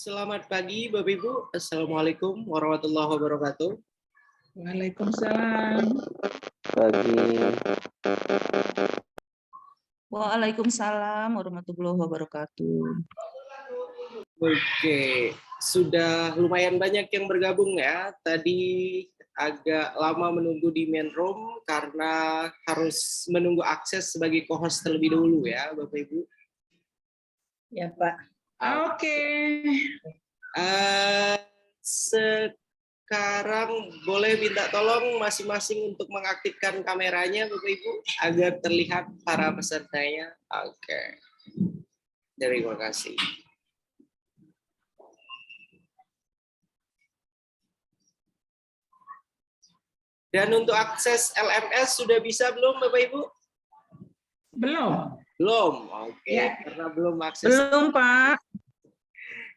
Selamat pagi Bapak Ibu. Assalamualaikum warahmatullahi wabarakatuh. Waalaikumsalam. Pagi. Waalaikumsalam warahmatullahi wabarakatuh. Oke, sudah lumayan banyak yang bergabung ya. Tadi agak lama menunggu di main room karena harus menunggu akses sebagai co-host terlebih dahulu ya Bapak Ibu. Ya Pak. Oke. Sekarang boleh minta tolong masing-masing untuk mengaktifkan kameranya Bapak Ibu agar terlihat para pesertanya. Oke. Terima kasih. Dan untuk akses LMS sudah bisa belum Bapak Ibu? Belum. Belum. Oke, Ya. karena belum akses. Belum Pak.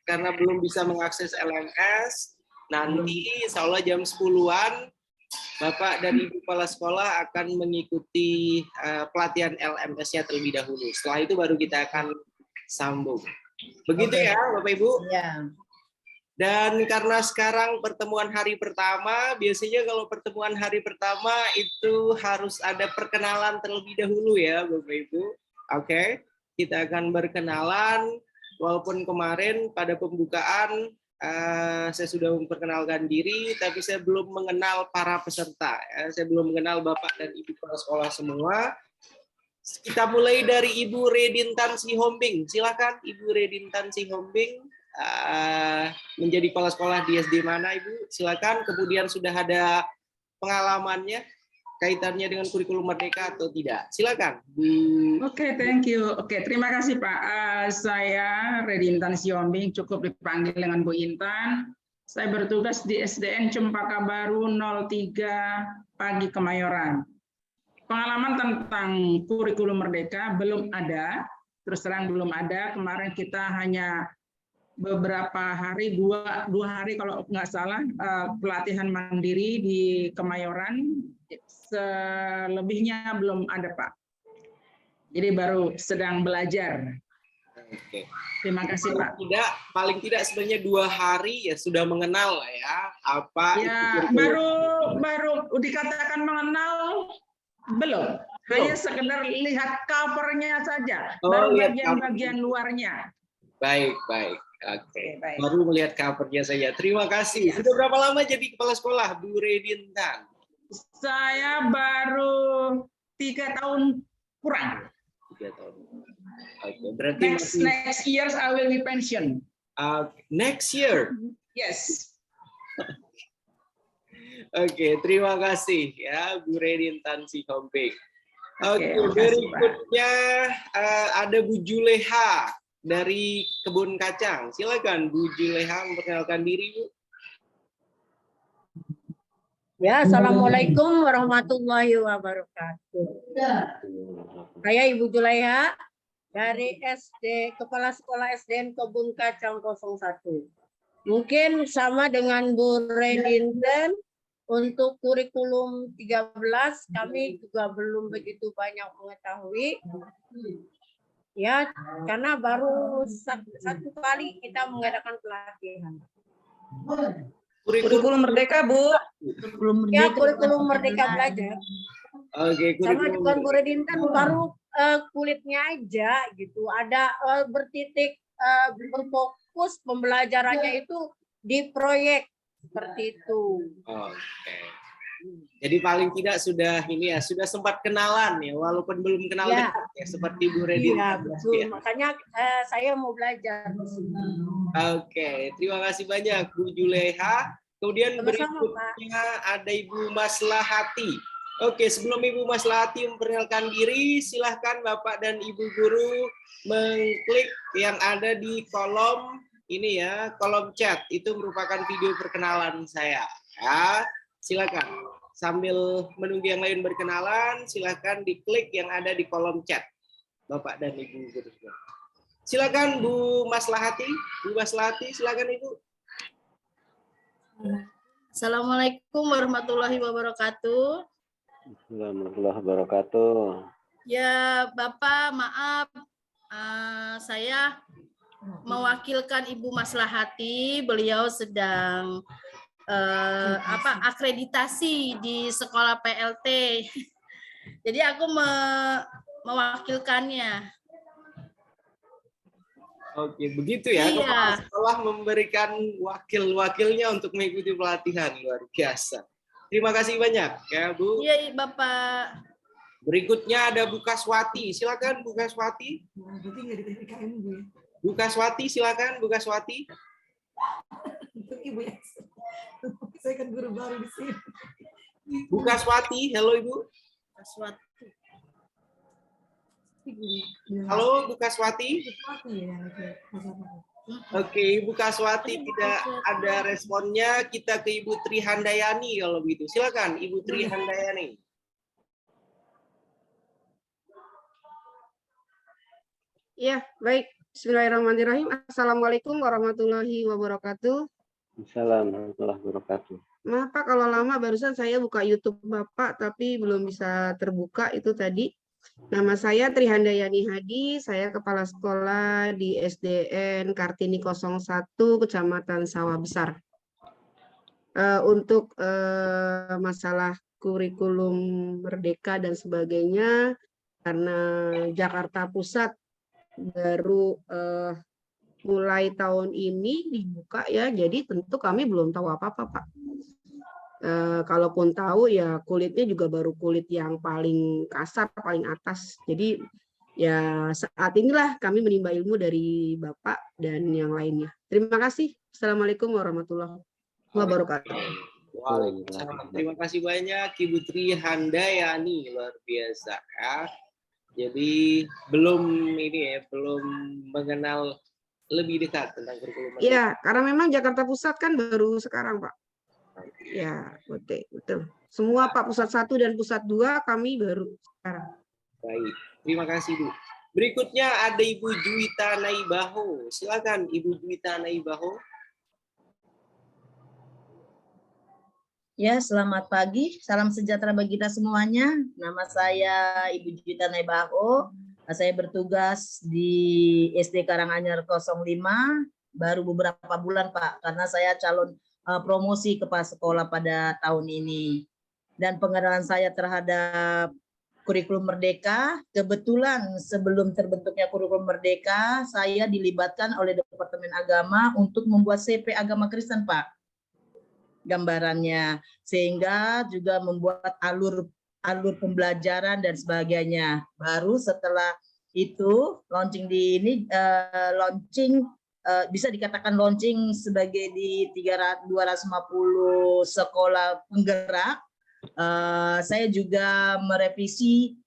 Karena belum bisa mengakses LMS, nanti insya Allah jam 10-an Bapak dan Ibu Kepala Sekolah akan mengikuti pelatihan LMS-nya terlebih dahulu. Setelah itu baru kita akan sambung. Begitu ya Bapak Ibu? Ya. Dan karena sekarang pertemuan hari pertama, biasanya kalau pertemuan hari pertama itu harus ada perkenalan terlebih dahulu ya Bapak Ibu. Oke, kita akan berkenalan. Walaupun kemarin pada pembukaan saya sudah memperkenalkan diri, tapi saya belum mengenal para peserta. Ya. Saya belum mengenal Bapak dan Ibu Kepala Sekolah semua. Kita mulai dari Ibu Redintan Sihombing. Silakan Ibu Redintan Sihombing menjadi kepala sekolah di SD mana Ibu? Silakan. Kemudian sudah ada pengalamannya kaitannya dengan kurikulum merdeka atau tidak? Silakan. Oke, thank you. Oke, terima kasih Pak. Saya Redintan Siombing, cukup dipanggil dengan Bu Intan. Saya bertugas di SDN Cempaka Baru 03 Pagi Kemayoran. Pengalaman tentang kurikulum merdeka belum ada, terus terang belum ada. Kemarin kita hanya beberapa hari, dua hari kalau nggak salah, pelatihan mandiri di Kemayoran. Selebihnya belum ada Pak. Jadi baru sedang belajar. Oke. Terima kasih Pak. Paling tidak sebenarnya 2 hari ya sudah mengenal lah ya apa. Ya baru dikatakan mengenal belum. Hanya sekedar lihat covernya saja. Baru bagian-bagian luarnya. Baik. Oke. Baik. Baru melihat covernya saja. Terima kasih. Sudah berapa lama jadi kepala sekolah Bu Redintan? Saya baru 3 tahun kurang. 3 tahun. Oke, berarti Next year I will be pension. Next year. Yes. Oke, terima kasih ya Bu Redintan Sihombing. Oke, makasih, berikutnya ada Bu Juleha dari Kebun Kacang. Silakan Bu Juleha memperkenalkan diri Bu. Ya, assalamualaikum warahmatullahi wabarakatuh. Saya Ibu Julaiha dari SD Kepala Sekolah SDN Kebun Kacang 01. Mungkin sama dengan Bu Redintan, untuk kurikulum 13 kami juga belum begitu banyak mengetahui. Ya, karena baru satu kali kita mengadakan pelatihan. Kurikulum merdeka Bu. Ya, kurikulum merdeka belajar. Oke, Sama dengan Bu Redintan baru kulitnya aja gitu. Ada bertitik berfokus pembelajarannya itu di proyek seperti itu. Oke. Jadi paling tidak sudah ini ya, sudah sempat kenalan ya, walaupun belum kenal Ya. dekat ya, seperti Bu Redintan. Iya, betul. Ya. Makanya saya mau belajar di sini. Oke, terima kasih banyak Bu Juleha. Kemudian Sama-sama, berikutnya ada Ibu Maslahati. Oke, sebelum Ibu Maslahati memperkenalkan diri, silahkan Bapak dan Ibu guru mengklik yang ada di kolom ini ya, kolom chat. Itu merupakan video perkenalan saya. Ya, silakan. Sambil menunggu yang lain berkenalan, silahkan diklik yang ada di kolom chat. Bapak dan Ibu guru. Silakan Bu Maslahati. Bu Maslahati, silakan Ibu. Assalamualaikum warahmatullahi wabarakatuh. Warahmatullahi wabarakatuh. Ya, Bapak, maaf. Saya mewakilkan Ibu Maslahati. Beliau sedang akreditasi di sekolah PLT. Jadi aku mewakilkannya. Oke, begitu ya. Iya. Kepala sekolah memberikan wakil-wakilnya untuk mengikuti pelatihan. Luar biasa. Terima kasih banyak ya, Bu. Iya, Bapak. Berikutnya ada Bu Kaswati. Silakan Bu Kaswati. Bu Kaswati, silakan Bu Kaswati. Ibu ya. Saya kan guru baru di sini. Bu Kaswati, halo Ibu. Kaswati. Halo Bu Kaswati. Oke, Ibu Kaswati tidak ada responnya. Kita ke Ibu Tri Handayani kalau begitu. Silakan Ibu Tri Handayani. Ya, baik. Bismillahirrahmanirrahim. Assalamualaikum warahmatullahi wabarakatuh. Assalamualaikum warahmatullahi wabarakatuh. Maaf Pak, kalau lama barusan saya buka YouTube Bapak, tapi belum bisa terbuka itu tadi. Nama saya Tri Handayani Hadi, saya Kepala Sekolah di SDN Kartini 01, Kecamatan Sawah Besar. Untuk masalah kurikulum Merdeka dan sebagainya, karena Jakarta Pusat baru mulai tahun ini dibuka ya, jadi tentu kami belum tahu apa-apa Pak. Kalaupun tahu ya kulitnya juga baru kulit yang paling kasar, paling atas. Jadi ya saat inilah kami menimba ilmu dari Bapak dan yang lainnya. Terima kasih. Assalamualaikum warahmatullahi wabarakatuh. Waalaikumsalam. Terima kasih banyak Ibu Tri Handayani, luar biasa ya. Jadi belum mengenal lebih dekat tentang kurikulum. Iya, karena memang Jakarta Pusat kan baru sekarang Pak. Ya, betul. Semua Pak Pusat 1 dan Pusat 2 kami baru sekarang. Baik, terima kasih Bu. Berikutnya ada Ibu Juwita Naibaho. Silakan Ibu Juwita Naibaho. Ya, selamat pagi. Salam sejahtera bagi kita semuanya. Nama saya Ibu Juwita Naibaho. Saya bertugas di SD Karanganyar 05. Baru beberapa bulan, Pak, karena saya calon promosi kepala sekolah pada tahun ini. Dan pengenalan saya terhadap kurikulum Merdeka, kebetulan sebelum terbentuknya kurikulum Merdeka, saya dilibatkan oleh Departemen Agama untuk membuat CP Agama Kristen, Pak. Gambarannya, sehingga juga membuat alur pembelajaran dan sebagainya. Baru setelah itu launching bisa dikatakan launching sebagai di 250 sekolah penggerak. Saya juga merevisi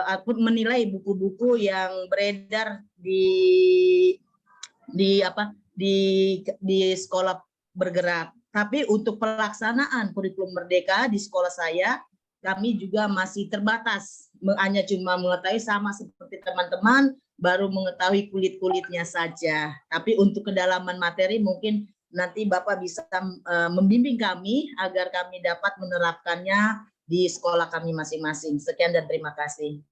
ataupun menilai buku-buku yang beredar di sekolah bergerak. Tapi untuk pelaksanaan kurikulum Merdeka di sekolah saya, kami juga masih terbatas. Hanya cuma mengetahui sama seperti teman-teman, baru mengetahui kulit-kulitnya saja. Tapi untuk kedalaman materi mungkin nanti Bapak bisa membimbing kami agar kami dapat menerapkannya di sekolah kami masing-masing. Sekian dan terima kasih.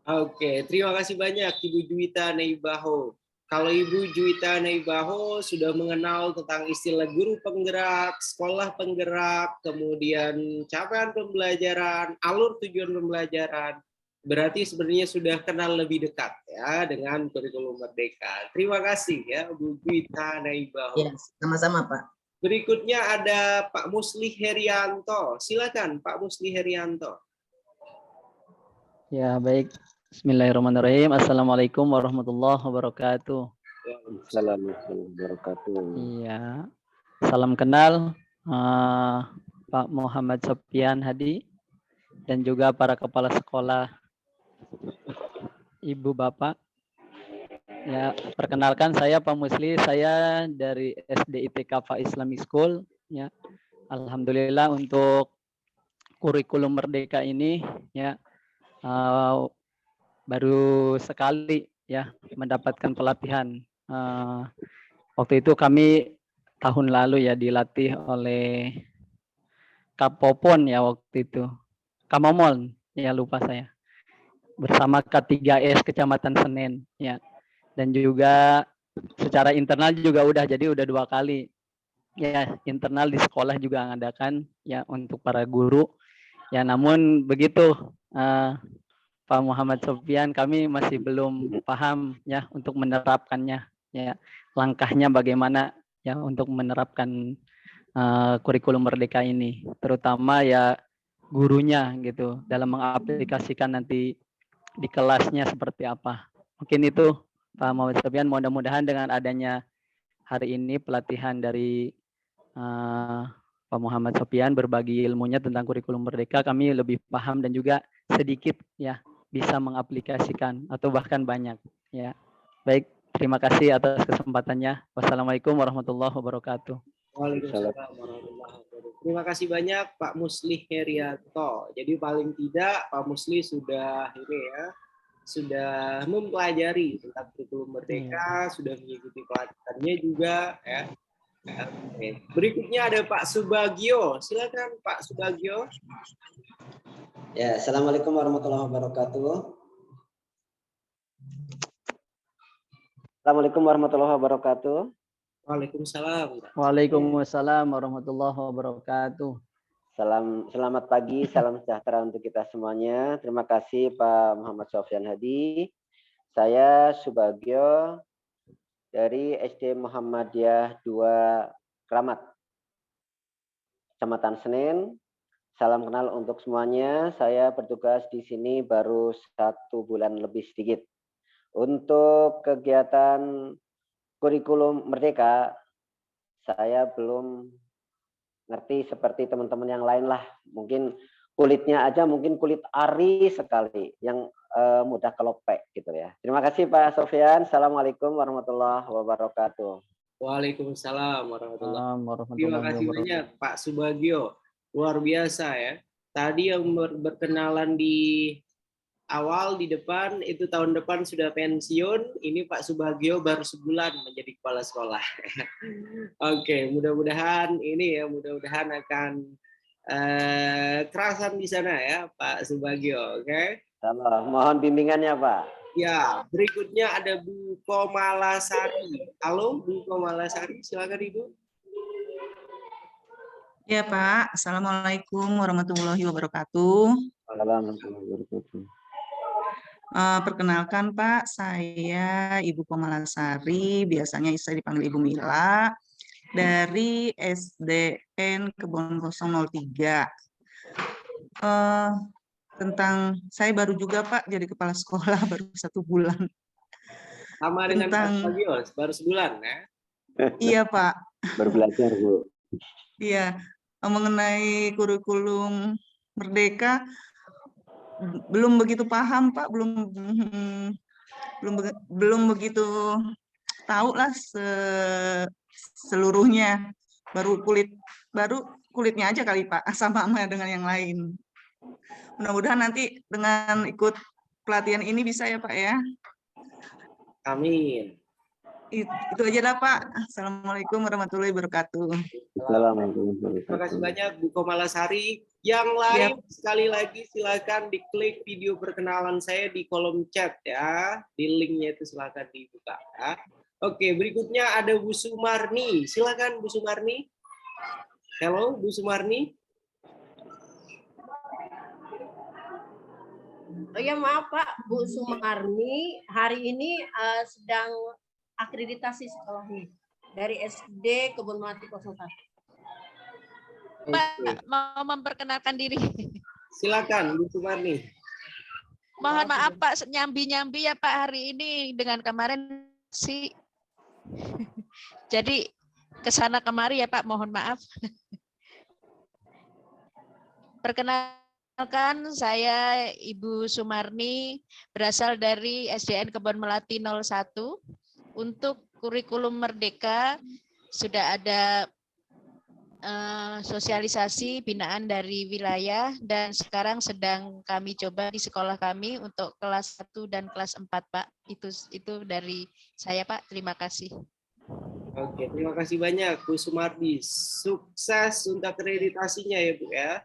Oke, terima kasih banyak Ibu Juwita Naibaho. Kalau Ibu Juwita Naibaho sudah mengenal tentang istilah guru penggerak, sekolah penggerak, kemudian capaian pembelajaran, alur tujuan pembelajaran, berarti sebenarnya sudah kenal lebih dekat ya dengan kurikulum Merdeka. Terima kasih ya Bu Juwita Naibaho. Ya, sama-sama Pak. Berikutnya ada Pak Musli Herianto. Silakan Pak Musli Herianto. Ya, baik. Bismillahirrahmanirrahim. Assalamualaikum warahmatullahi wabarakatuh. Assalamualaikum warahmatullahi wabarakatuh. Iya. Salam kenal Pak Muhammad Sofian Hadi dan juga para kepala sekolah, Ibu Bapak. Ya, perkenalkan saya Pak Musli, saya dari SD ITK Fa Islamic School ya. Alhamdulillah untuk kurikulum Merdeka ini ya baru sekali ya mendapatkan pelatihan. Waktu itu kami tahun lalu ya dilatih oleh Kapopon ya waktu itu. Kamomon ya lupa saya. Bersama K3S Kecamatan Senen ya. dan juga secara internal juga udah, jadi udah 2 kali ya, internal di sekolah juga mengadakan ya untuk para guru ya. Namun begitu Pak Muhammad Sofyan, kami masih belum paham ya untuk menerapkannya ya, langkahnya bagaimana ya untuk menerapkan kurikulum merdeka ini, terutama ya gurunya gitu dalam mengaplikasikan nanti di kelasnya seperti apa. Mungkin itu Pak Muhammad Sofyan, mudah-mudahan dengan adanya hari ini pelatihan dari Pak Muhammad Sofyan berbagi ilmunya tentang kurikulum merdeka, kami lebih paham dan juga sedikit ya bisa mengaplikasikan atau bahkan banyak ya. Baik, terima kasih atas kesempatannya. Wassalamualaikum warahmatullahi wabarakatuh. Waalaikumsalam warahmatullahi wabarakatuh. Terima kasih banyak Pak Muslih Herianto. Jadi paling tidak Pak Muslih sudah ini ya, sudah mempelajari tentang kurikulum merdeka, sudah mengikuti pelatihannya juga ya. Oke. Berikutnya ada Pak Subagio. Silakan Pak Subagio. Ya, Assalamualaikum warahmatullahi wabarakatuh. Assalamualaikum warahmatullahi wabarakatuh. Waalaikumsalam. Waalaikumsalam warahmatullahi wabarakatuh. Selamat pagi, salam sejahtera untuk kita semuanya. Terima kasih Pak Muhammad Sofyan Hadi. Saya Subagio dari SD Muhammadiyah 2 Kramat, Kecamatan Senen. Salam kenal untuk semuanya. Saya bertugas di sini baru 1 bulan lebih sedikit. Untuk kegiatan kurikulum merdeka, saya belum ngerti seperti teman-teman yang lain lah. Mungkin kulitnya aja mungkin kulit ari sekali yang mudah kelopek gitu ya. Terima kasih Pak Sofyan. Assalamualaikum warahmatullahi wabarakatuh. Waalaikumsalam warahmatullahi wabarakatuh. Terima kasih banyak Pak Subagio. Luar biasa ya. Tadi yang berkenalan di awal di depan itu tahun depan sudah pensiun. Ini Pak Subagio baru sebulan menjadi kepala sekolah. Oke, mudah-mudahan ini ya, mudah-mudahan akan kerasan di sana ya Pak Subagio. Oke. Mohon bimbingannya Pak. Ya, berikutnya ada Bu Komalasari. Halo Bu Komalasari, silakan Ibu. Ya Pak, Assalamualaikum warahmatullahi wabarakatuh. Warahmatullahi wabarakatuh. Perkenalkan Pak, saya Ibu Komalasari, biasanya saya dipanggil Ibu Mila, dari SDN Kebon Kosong 03. Tentang saya baru juga Pak jadi kepala sekolah baru 1 bulan. Sama dengan Pak Subagio, baru sebulan ya? Iya Pak. Baru belajar Bu. Iya, mengenai kurikulum merdeka belum begitu paham Pak, belum begitu tahu lah seluruhnya. Baru kulitnya aja kali Pak, sama dengan yang lain. Mudah-mudahan nanti dengan ikut pelatihan ini bisa ya Pak ya. Amin. Itu aja lah Pak. Assalamualaikum warahmatullahi wabarakatuh. Terima kasih banyak Bu Komalasari. Yang lain sekali lagi silakan diklik video perkenalan saya di kolom chat ya. Di linknya itu silakan dibuka ya. Oke, berikutnya ada Bu Sumarni. Silakan Bu Sumarni. Halo Bu Sumarni. Oh ya maaf Pak, Bu Sumarni hari ini sedang akreditasi sekolahnya dari SD Kebun Melati 01. Pak, mau memperkenalkan diri. Silakan Bu Sumarni. Mohon maaf Pak, nyambi-nyambi ya Pak hari ini dengan kemarin sih. Jadi kesana kemari ya Pak, mohon maaf. Perkenalkan, saya Ibu Sumarni, berasal dari SDN Kebon Melati 01. Untuk kurikulum merdeka sudah ada sosialisasi binaan dari wilayah dan sekarang sedang kami coba di sekolah kami untuk kelas 1 dan kelas 4 Pak. Itu dari saya Pak, terima kasih. Oke, terima kasih banyak Bu Sumarni. Sukses untuk akreditasinya ya Bu ya.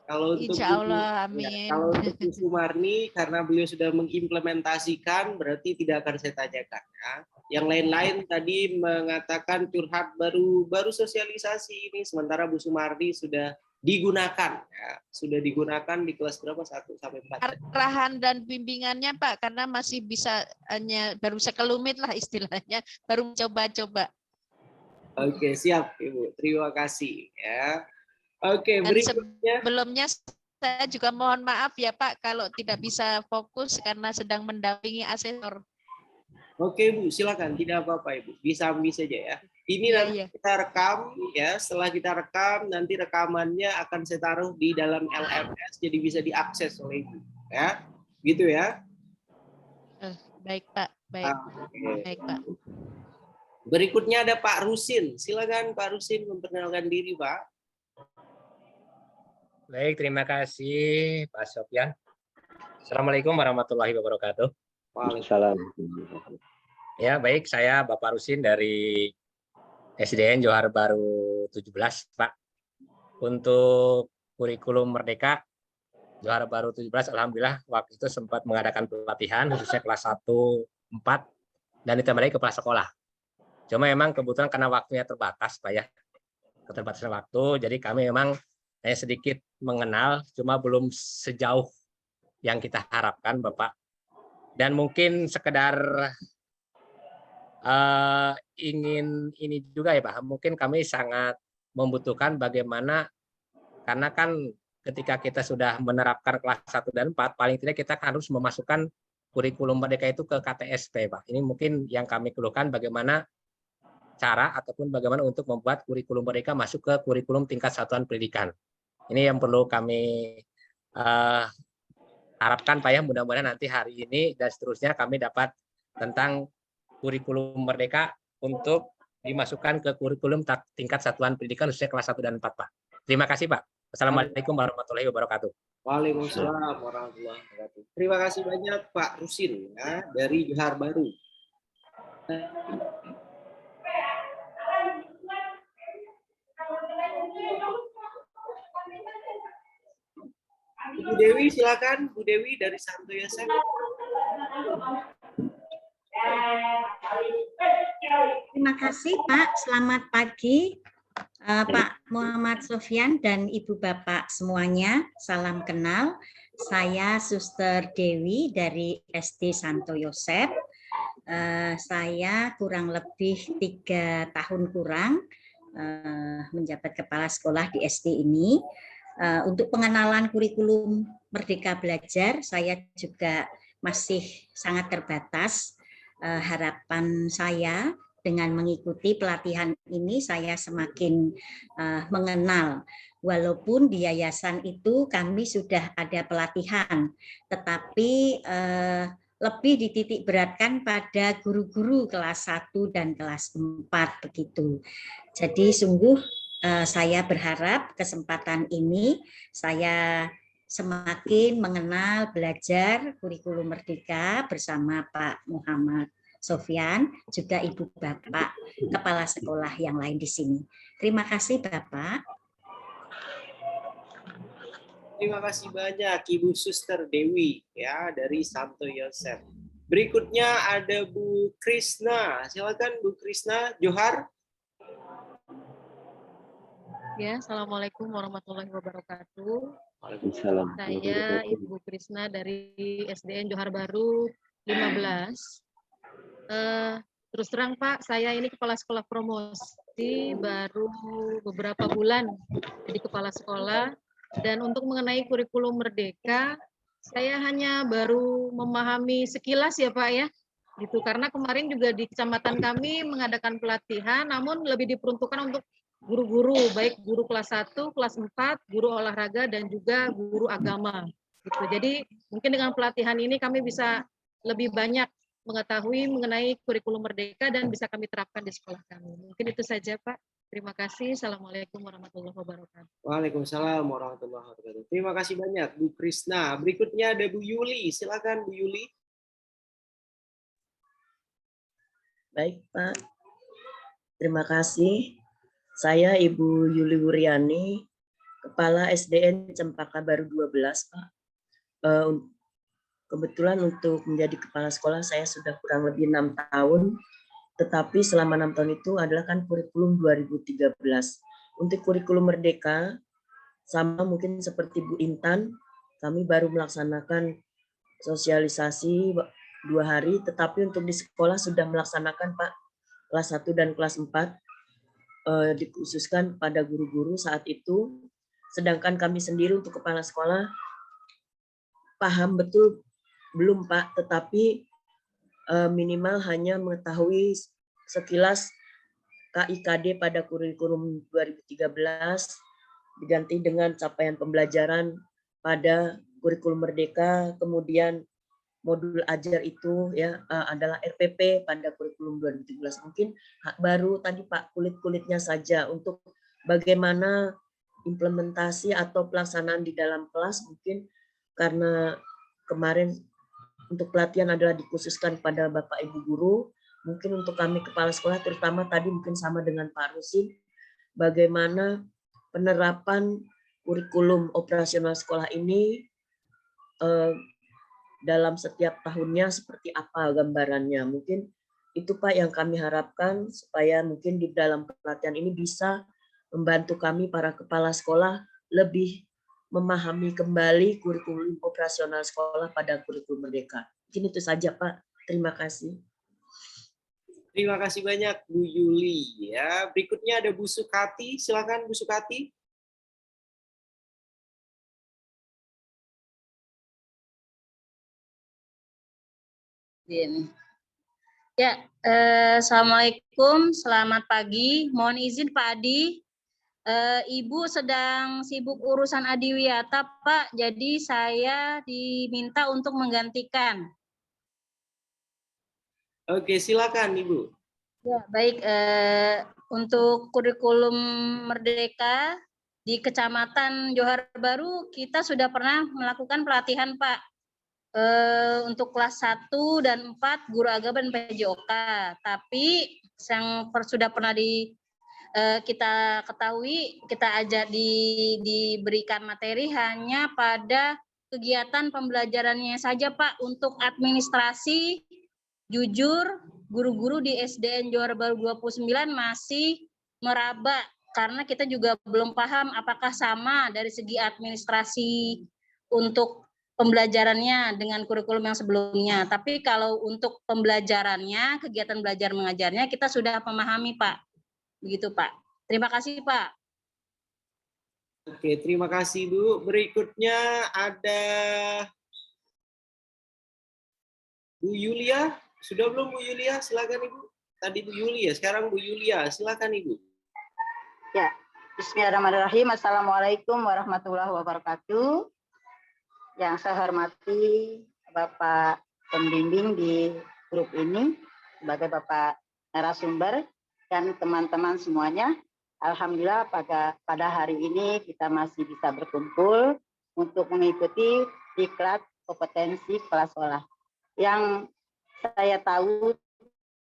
Kalau untuk Insya Allah, Ya, amin. kalau untuk Bu Sumarni, karena beliau sudah mengimplementasikan, berarti tidak akan saya tanyakan. Ya. Yang lain-lain tadi mengatakan curhat baru sosialisasi ini, sementara Bu Sumarni sudah digunakan, ya. Sudah digunakan di kelas berapa? 1 sampai 4. Arahan dan bimbingannya Pak, karena masih bisa hanya baru sekelumit lah istilahnya, baru coba-coba. Oke, siap Ibu. Terima kasih. Ya. Oke, Dan berikutnya. sebelumnya saya juga mohon maaf ya Pak kalau tidak bisa fokus karena sedang mendampingi asesor. Oke Bu, silakan, tidak apa-apa Ibu, disambi saja ya. Ini Iya, nanti iya. kita rekam ya, setelah kita rekam nanti rekamannya akan saya taruh di dalam LMS jadi bisa diakses oleh Ibu ya. Gitu ya. Baik Pak, baik. Oke. Baik Pak. Berikutnya ada Pak Rusin. Silakan Pak Rusin memperkenalkan diri, Pak. Baik, terima kasih Pak Sofyan. Assalamualaikum warahmatullahi wabarakatuh. Waalaikumsalam. Ya, baik, saya Bapak Rusin dari SDN Johar Baru 17, Pak. Untuk kurikulum Merdeka Johar Baru 17, alhamdulillah waktu itu sempat mengadakan pelatihan khususnya kelas 1, 4 dan ditambah lagi kepala sekolah. Cuma memang kebetulan karena waktunya terbatas, Pak ya. Keterbatasan waktu, jadi kami memang hanya sedikit mengenal, cuma belum sejauh yang kita harapkan, Bapak. Dan mungkin sekedar ingin ini juga ya Pak, mungkin kami sangat membutuhkan bagaimana, karena kan ketika kita sudah menerapkan kelas 1 dan 4, paling tidak kita harus memasukkan kurikulum Merdeka itu ke KTSP, Pak. Ini mungkin yang kami keluhkan bagaimana cara ataupun bagaimana untuk membuat kurikulum Merdeka masuk ke kurikulum tingkat satuan pendidikan. Ini yang perlu kami harapkan Pak ya, mudah-mudahan nanti hari ini dan seterusnya kami dapat tentang kurikulum Merdeka untuk dimasukkan ke kurikulum tingkat satuan pendidikan khususnya kelas 1 dan 4 Pak. Terima kasih Pak. Assalamualaikum warahmatullahi wabarakatuh. Waalaikumsalam warahmatullahi wabarakatuh. Terima kasih banyak Pak Rusin ya, dari Johar Baru. Bu Dewi silakan, Bu Dewi dari Santo Yosef. Terima kasih Pak, selamat pagi Pak Muhammad Sofyan dan Ibu Bapak semuanya, salam kenal. Saya Suster Dewi dari SD Santo Yosef. Saya kurang lebih 3 tahun kurang menjabat kepala sekolah di SD ini. Untuk pengenalan kurikulum Merdeka Belajar, saya juga masih sangat terbatas. Harapan saya dengan mengikuti pelatihan ini, saya semakin mengenal. Walaupun di yayasan itu kami sudah ada pelatihan, tetapi lebih dititik beratkan pada guru-guru kelas 1 dan kelas 4 begitu. Jadi sungguh saya berharap kesempatan ini saya semakin mengenal belajar kurikulum Merdeka bersama Pak Muhammad Sofyan, juga Ibu Bapak Kepala Sekolah yang lain di sini. Terima kasih Bapak. Terima kasih banyak Ibu Suster Dewi ya dari Santo Yosef. Berikutnya ada Bu Krisna. Silakan Bu Krisna, Johar. Ya, Assalamualaikum warahmatullahi wabarakatuh. Waalaikumsalam. Saya Ibu Krisna dari SDN Johar Baru 15. Terus terang Pak, saya ini kepala sekolah promosi baru beberapa bulan jadi kepala sekolah, dan untuk mengenai kurikulum Merdeka, saya hanya baru memahami sekilas ya Pak ya, gitu. Karena kemarin juga di kecamatan kami mengadakan pelatihan, namun lebih diperuntukkan untuk guru-guru, baik guru kelas 1, kelas 4, guru olahraga, dan juga guru agama. Gitu. Jadi mungkin dengan pelatihan ini kami bisa lebih banyak mengetahui mengenai kurikulum Merdeka dan bisa kami terapkan di sekolah kami. Mungkin itu saja Pak. Terima kasih. Assalamualaikum warahmatullahi wabarakatuh. Waalaikumsalam warahmatullahi wabarakatuh. Terima kasih banyak Bu Krisna. Berikutnya ada Bu Yuli. Silakan Bu Yuli. Baik Pak. Terima kasih. Saya Ibu Yuli Wuryani Kepala SDN Cempaka Baru 12, Pak. Kebetulan untuk menjadi kepala sekolah saya sudah kurang lebih 6 tahun, tetapi selama 6 tahun itu adalah kan kurikulum 2013. Untuk kurikulum Merdeka, sama mungkin seperti Bu Intan, kami baru melaksanakan sosialisasi 2 hari, tetapi untuk di sekolah sudah melaksanakan, Pak, kelas 1 dan kelas 4, dikhususkan pada guru-guru saat itu, sedangkan kami sendiri untuk kepala sekolah paham betul belum, Pak, tetapi minimal hanya mengetahui sekilas KIKD pada kurikulum 2013 diganti dengan capaian pembelajaran pada kurikulum Merdeka, kemudian modul ajar itu ya adalah RPP pada kurikulum 2017. Mungkin baru tadi Pak kulit-kulitnya saja untuk bagaimana implementasi atau pelaksanaan di dalam kelas, mungkin karena kemarin untuk pelatihan adalah dikhususkan pada Bapak Ibu guru, mungkin untuk kami kepala sekolah terutama tadi mungkin sama dengan Pak Rusin, bagaimana penerapan kurikulum operasional sekolah ini dalam setiap tahunnya seperti apa gambarannya. Mungkin itu Pak yang kami harapkan supaya mungkin di dalam pelatihan ini bisa membantu kami para kepala sekolah lebih memahami kembali kurikulum operasional sekolah pada kurikulum Merdeka. Mungkin itu saja Pak. Terima kasih. Terima kasih banyak Bu Yuli. Ya, berikutnya ada Bu Sukati. Silakan Bu Sukati. Ya, Assalamualaikum, selamat pagi. Mohon izin Pak Adi, Ibu sedang sibuk urusan adiwiyata Pak, jadi saya diminta untuk menggantikan. Oke, silakan Ibu. Ya, baik. Untuk kurikulum Merdeka di Kecamatan Johar Baru kita sudah pernah melakukan pelatihan Pak. Untuk kelas 1 dan 4 guru agama dan PJOK. Tapi yang sudah pernah kita ketahui, kita diberikan materi hanya pada kegiatan pembelajarannya saja Pak. Untuk administrasi, jujur, guru-guru di SDN Johar Baru 29 masih meraba, karena kita juga belum paham apakah sama dari segi administrasi untuk pembelajarannya dengan kurikulum yang sebelumnya. Tapi kalau untuk pembelajarannya, kegiatan belajar mengajarnya, kita sudah memahami Pak. Begitu Pak. Terima kasih Pak. Oke, terima kasih Bu. Berikutnya ada Bu Yulia. Sudah belum Bu Yulia? Silakan Ibu. Tadi Bu Yulia, sekarang Bu Yulia. Silakan Ibu. Ya, Bismillahirrahmanirrahim. Assalamualaikum warahmatullahi wabarakatuh. Yang saya hormati Bapak pembimbing di grup ini, sebagai Bapak narasumber dan teman-teman semuanya. Alhamdulillah pada hari ini kita masih bisa berkumpul untuk mengikuti diklat kompetensi kepala sekolah. Yang saya tahu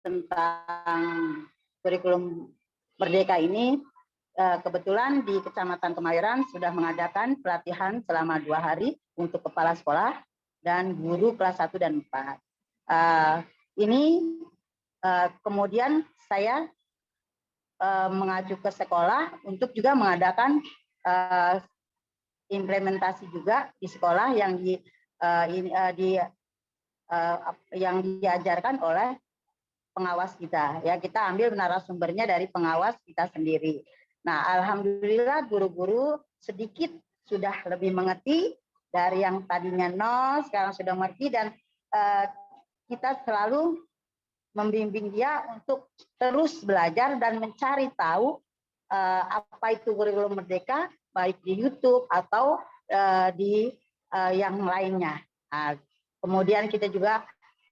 tentang kurikulum Merdeka ini, kebetulan di Kecamatan Kemayoran sudah mengadakan pelatihan selama 2 hari untuk kepala sekolah dan guru kelas 1 dan 4. Kemudian saya mengacu ke sekolah untuk juga mengadakan implementasi juga di sekolah yang yang diajarkan oleh pengawas kita. Ya, kita ambil narasumbernya dari pengawas kita sendiri. Nah, alhamdulillah guru-guru sedikit sudah lebih mengerti dari yang tadinya nol, sekarang sudah mengerti, dan kita selalu membimbing dia untuk terus belajar dan mencari tahu apa itu kurikulum Merdeka, baik di YouTube atau di yang lainnya. Nah, kemudian kita juga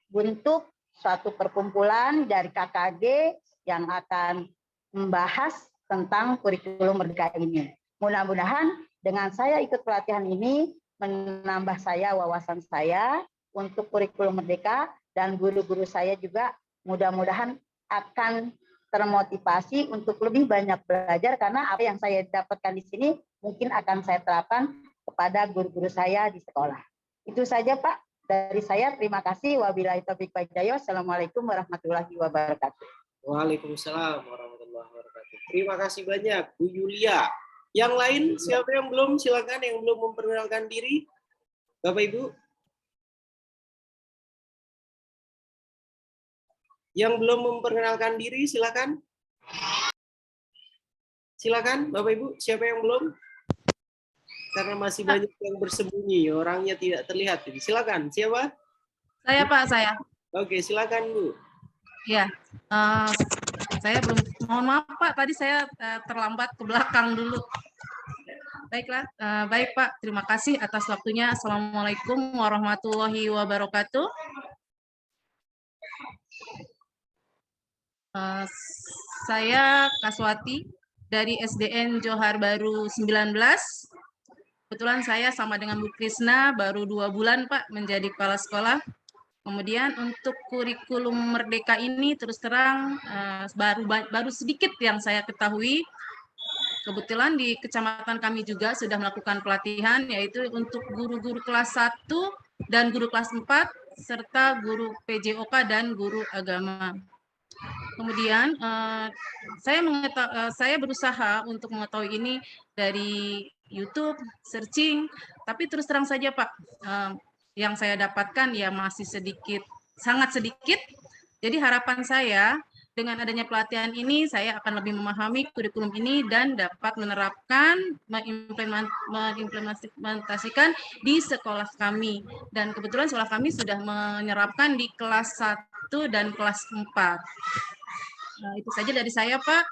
bentuk suatu perkumpulan dari KKG yang akan membahas tentang kurikulum Merdeka ini. Mudah-mudahan dengan saya ikut pelatihan ini menambah saya wawasan saya untuk kurikulum Merdeka, dan guru-guru saya juga mudah-mudahan akan termotivasi untuk lebih banyak belajar, karena apa yang saya dapatkan di sini mungkin akan saya terapkan kepada guru-guru saya di sekolah. Itu saja Pak dari saya. Terima kasih. Wabillahi taufiq wal hidayah. Assalamualaikum warahmatullahi wabarakatuh. Waalaikumsalam warahmatullahi wabarakatuh. Terima kasih banyak Bu Yulia. Yang lain siapa yang belum? Silakan yang belum memperkenalkan diri. Bapak Ibu. Yang belum memperkenalkan diri silakan. Silakan Bapak Ibu, siapa yang belum? Karena masih banyak yang bersembunyi, orangnya tidak terlihat. Silakan, siapa? Saya Pak, saya. Oke, silakan Bu. Ya, saya belum. Mohon maaf Pak, tadi saya terlambat ke belakang dulu. Baiklah, baik Pak. Terima kasih atas waktunya. Assalamualaikum warahmatullahi wabarakatuh. Saya Kaswati dari SDN Johar Baru 19. Kebetulan saya sama dengan Bu Krisna baru 2 bulan Pak menjadi kepala sekolah. Kemudian untuk kurikulum Merdeka ini terus terang baru sedikit yang saya ketahui. Kebetulan di kecamatan kami juga sudah melakukan pelatihan, yaitu untuk guru-guru kelas 1 dan guru kelas 4, serta guru PJOK dan guru agama. Kemudian saya berusaha untuk mengetahui ini dari YouTube, searching, tapi terus terang saja Pak, yang saya dapatkan ya masih sedikit, sangat sedikit. Jadi harapan saya dengan adanya pelatihan ini, saya akan lebih memahami kurikulum ini dan dapat menerapkan, mengimplementasikan di sekolah kami. Dan kebetulan sekolah kami sudah menerapkan di kelas 1 dan kelas 4. Nah, itu saja dari saya, Pak.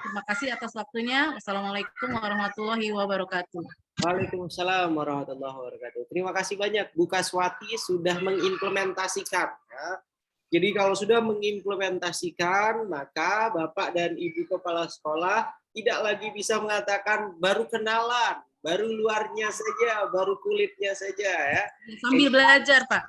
Terima kasih atas waktunya. Wassalamualaikum warahmatullahi wabarakatuh. Waalaikumsalam warahmatullahi wabarakatuh. Terima kasih banyak Bu Kaswati sudah mengimplementasikan. Ya. Jadi kalau sudah mengimplementasikan, maka Bapak dan Ibu Kepala Sekolah tidak lagi bisa mengatakan baru kenalan, baru luarnya saja, baru kulitnya saja. Ya. Sambil belajar, Pak.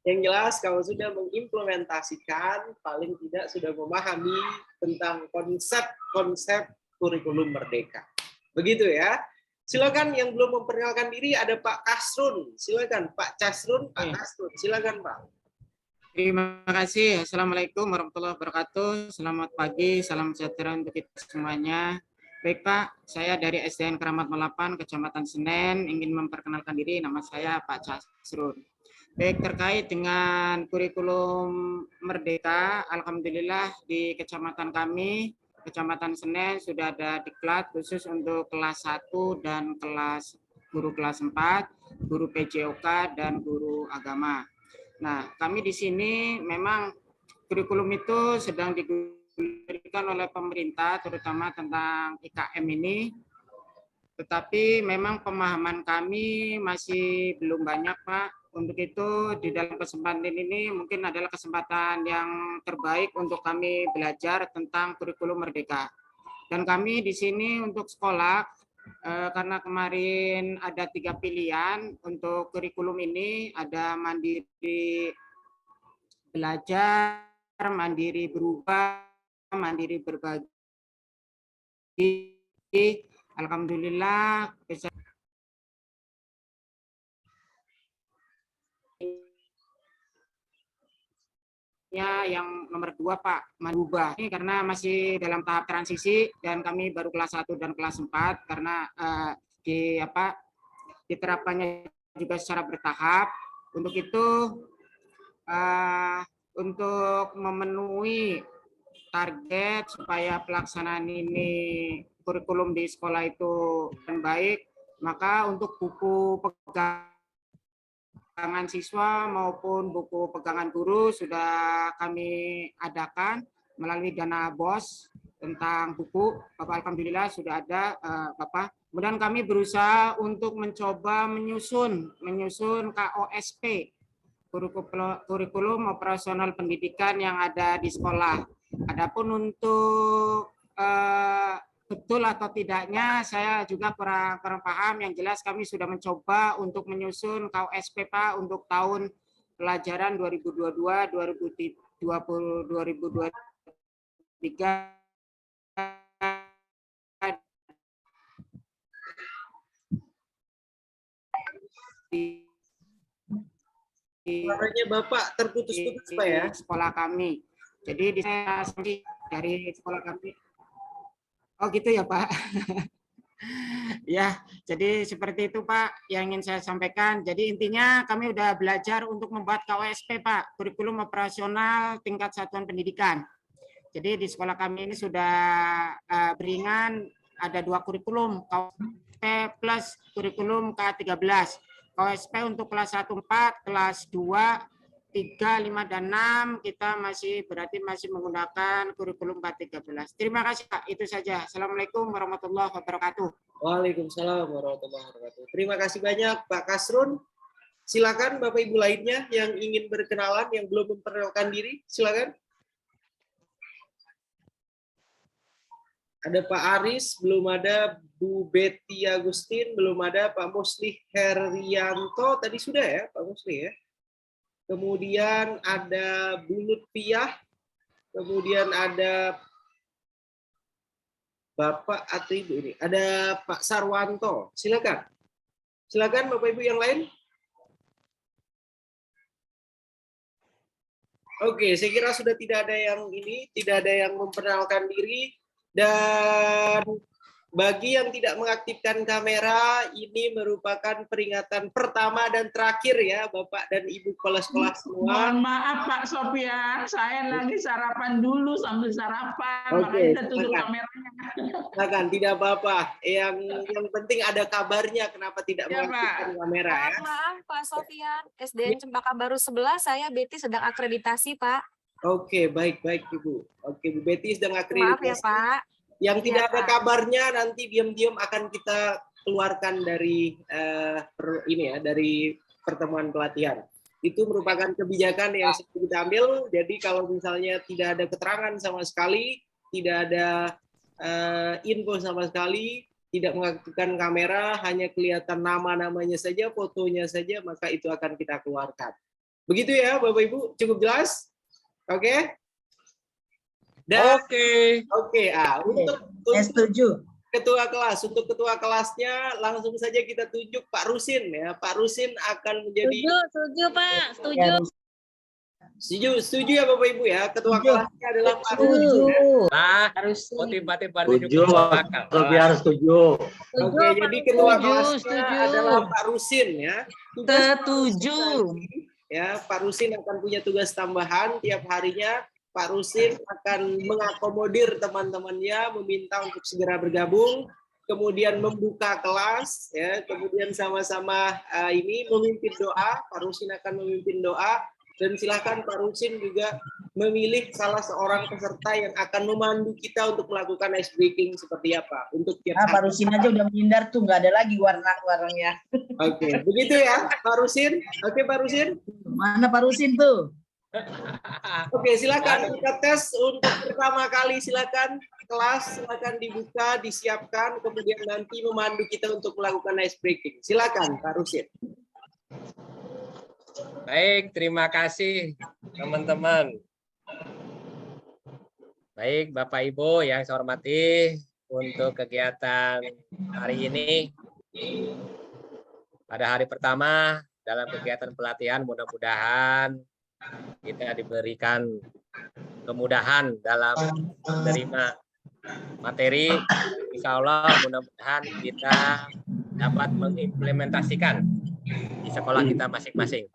Yang jelas kalau sudah mengimplementasikan, paling tidak sudah memahami tentang konsep-konsep kurikulum Merdeka. Begitu ya. Silakan yang belum memperkenalkan diri ada Pak Kasrun. Silakan Pak Casrun, Pak Kasrun. Silakan Pak. Terima kasih. Assalamualaikum warahmatullahi wabarakatuh. Selamat pagi, salam sejahtera untuk kita semuanya. Baik Pak, saya dari SDN Keramat Melapan, Kecamatan Senen, ingin memperkenalkan diri. Nama saya Pak Casrun. Baik, terkait dengan kurikulum Merdeka, alhamdulillah di kecamatan kami, Kecamatan Senen, sudah ada diklat khusus untuk kelas 1 dan guru kelas 4, guru PJOK, dan guru agama. Nah, kami di sini memang kurikulum itu sedang digulirkan oleh pemerintah, terutama tentang IKM ini. Tetapi memang pemahaman kami masih belum banyak, Pak. Untuk itu, di dalam kesempatan ini mungkin adalah kesempatan yang terbaik untuk kami belajar tentang kurikulum Merdeka. Dan kami di sini untuk sekolah, karena kemarin ada 3 pilihan untuk kurikulum ini, ada mandiri belajar, mandiri berubah, mandiri berbagi. Alhamdulillah bisa yang nomor 2 Pak, merubah. Ini karena masih dalam tahap transisi dan kami baru kelas 1 dan kelas 4 karena diterapkannya juga secara bertahap. Untuk itu untuk memenuhi target supaya pelaksanaan ini kurikulum di sekolah itu baik, maka untuk buku pegangan siswa maupun buku pegangan guru sudah kami adakan melalui dana BOS tentang buku. Bapak alhamdulillah sudah ada Bapak. Kemudian kami berusaha untuk mencoba menyusun KOSP, kurikulum operasional pendidikan yang ada di sekolah. Adapun untuk betul atau tidaknya saya juga kurang paham. Yang jelas kami sudah mencoba untuk menyusun KOSP Pak untuk tahun pelajaran 2022-2023 Suaranya Bapak terputus-putus Pak ya. Sekolah kami. Jadi dari sekolah kami. Oh gitu ya Pak. Ya, jadi seperti itu Pak yang ingin saya sampaikan. Jadi intinya kami udah belajar untuk membuat KWSP Pak, kurikulum operasional tingkat satuan pendidikan. Jadi di sekolah kami ini sudah beringan ada 2 kurikulum, KWSP plus kurikulum K13. KWSP untuk kelas 1-4, kelas 2, 3, 5, dan 6 kita berarti masih menggunakan kurikulum K13. Terima kasih Pak, itu saja. Assalamualaikum warahmatullahi wabarakatuh. Waalaikumsalam warahmatullahi wabarakatuh. Terima kasih banyak Pak Kasrun. Silakan Bapak Ibu lainnya yang ingin berkenalan, yang belum memperkenalkan diri, silakan. Ada Pak Aris, belum ada Bu Betty Agustin, belum ada Pak Muslih Herianto, tadi sudah ya Pak Muslih ya. Kemudian ada Bu Lutfiah, kemudian ada Bapak atau Ibu ini, ada Pak Sarwanto, silakan. Silakan Bapak Ibu yang lain. Oke, saya kira sudah tidak ada yang ini, tidak ada yang memperkenalkan diri. Dan bagi yang tidak mengaktifkan kamera, ini merupakan peringatan pertama dan terakhir ya Bapak dan Ibu kepala sekolah semua. Mohon maaf Pak Sofian, saya lagi sarapan dulu sambil sarapan, Oke, makanya saya tutup kameranya. silakan, tidak apa-apa. Yang penting ada kabarnya kenapa tidak mengaktifkan kamera ya. Maaf Pak Sofian, SDN Cempaka Baru 11, saya Betty sedang akreditasi Pak. Oke, baik Ibu. Oke, Bu Betty sedang akreditasi. Maaf ya Pak. Yang Ya, tidak ada Pak. kabarnya nanti diam-diam akan kita keluarkan dari dari pertemuan pelatihan. Itu merupakan kebijakan yang sedang kita ambil. Jadi kalau misalnya tidak ada keterangan sama sekali, tidak ada info sama sekali, tidak mengaktifkan kamera, hanya kelihatan nama-namanya saja, fotonya saja, maka itu akan kita keluarkan. Begitu ya Bapak Ibu, cukup jelas? Oke? Dan untuk setuju. Ketua kelas, untuk ketua kelasnya langsung saja kita tunjuk Pak Rusin ya. Pak Rusin akan menjadi Setuju Pak, setuju. Setuju ya Bapak Ibu ya. Ketua kelasnya adalah Pak Rusin. Nah, tiba-tiba Lebih harus setuju. Oke, jadi ketua kelasnya adalah Pak Rusin ya. Setuju. Ya, Pak Rusin akan punya tugas tambahan tiap harinya. Pak Rusin akan mengakomodir teman-temannya, meminta untuk segera bergabung, kemudian membuka kelas, ya, kemudian sama-sama ini memimpin doa. Pak Rusin akan memimpin doa, dan silakan Pak Rusin juga memilih salah seorang peserta yang akan memandu kita untuk melakukan ice breaking seperti apa. Untuk tiap Pak Rusin aja udah menghindar tuh, nggak ada lagi warna-warnanya. Oke, begitu ya Pak Rusin. Oke Pak Rusin. Mana Pak Rusin tuh? Oke, silakan kita tes untuk pertama kali. Silakan kelas, silakan dibuka, disiapkan, kemudian nanti memandu kita untuk melakukan ice breaking. Silakan Pak Rusin. Baik, terima kasih teman-teman. Baik, Bapak Ibu yang saya hormati, untuk kegiatan hari ini, pada hari pertama dalam kegiatan pelatihan, mudah-mudahan kita diberikan kemudahan dalam menerima materi. Insya Allah mudah-mudahan kita dapat mengimplementasikan di sekolah kita masing-masing.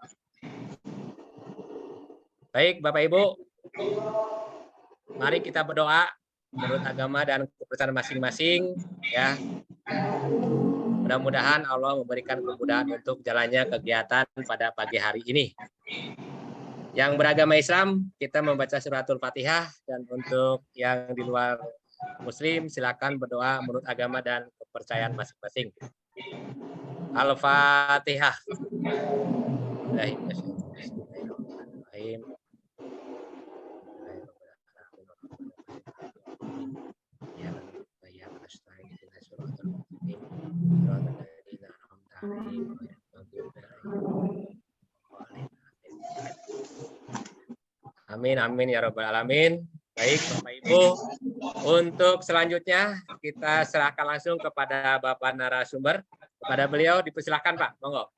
Baik Bapak Ibu, mari kita berdoa menurut agama dan kepercayaan masing-masing ya. Mudah-mudahan Allah memberikan kemudahan untuk jalannya kegiatan pada pagi hari ini. Yang beragama Islam, kita membaca suratul Fatihah, dan untuk yang di luar Muslim, silakan berdoa menurut agama dan kepercayaan masing-masing. Al-Fatihah. Amin, amin ya rabbal alamin. Baik Bapak Ibu, untuk selanjutnya kita serahkan langsung kepada Bapak narasumber. Kepada beliau dipersilakan Pak, monggo.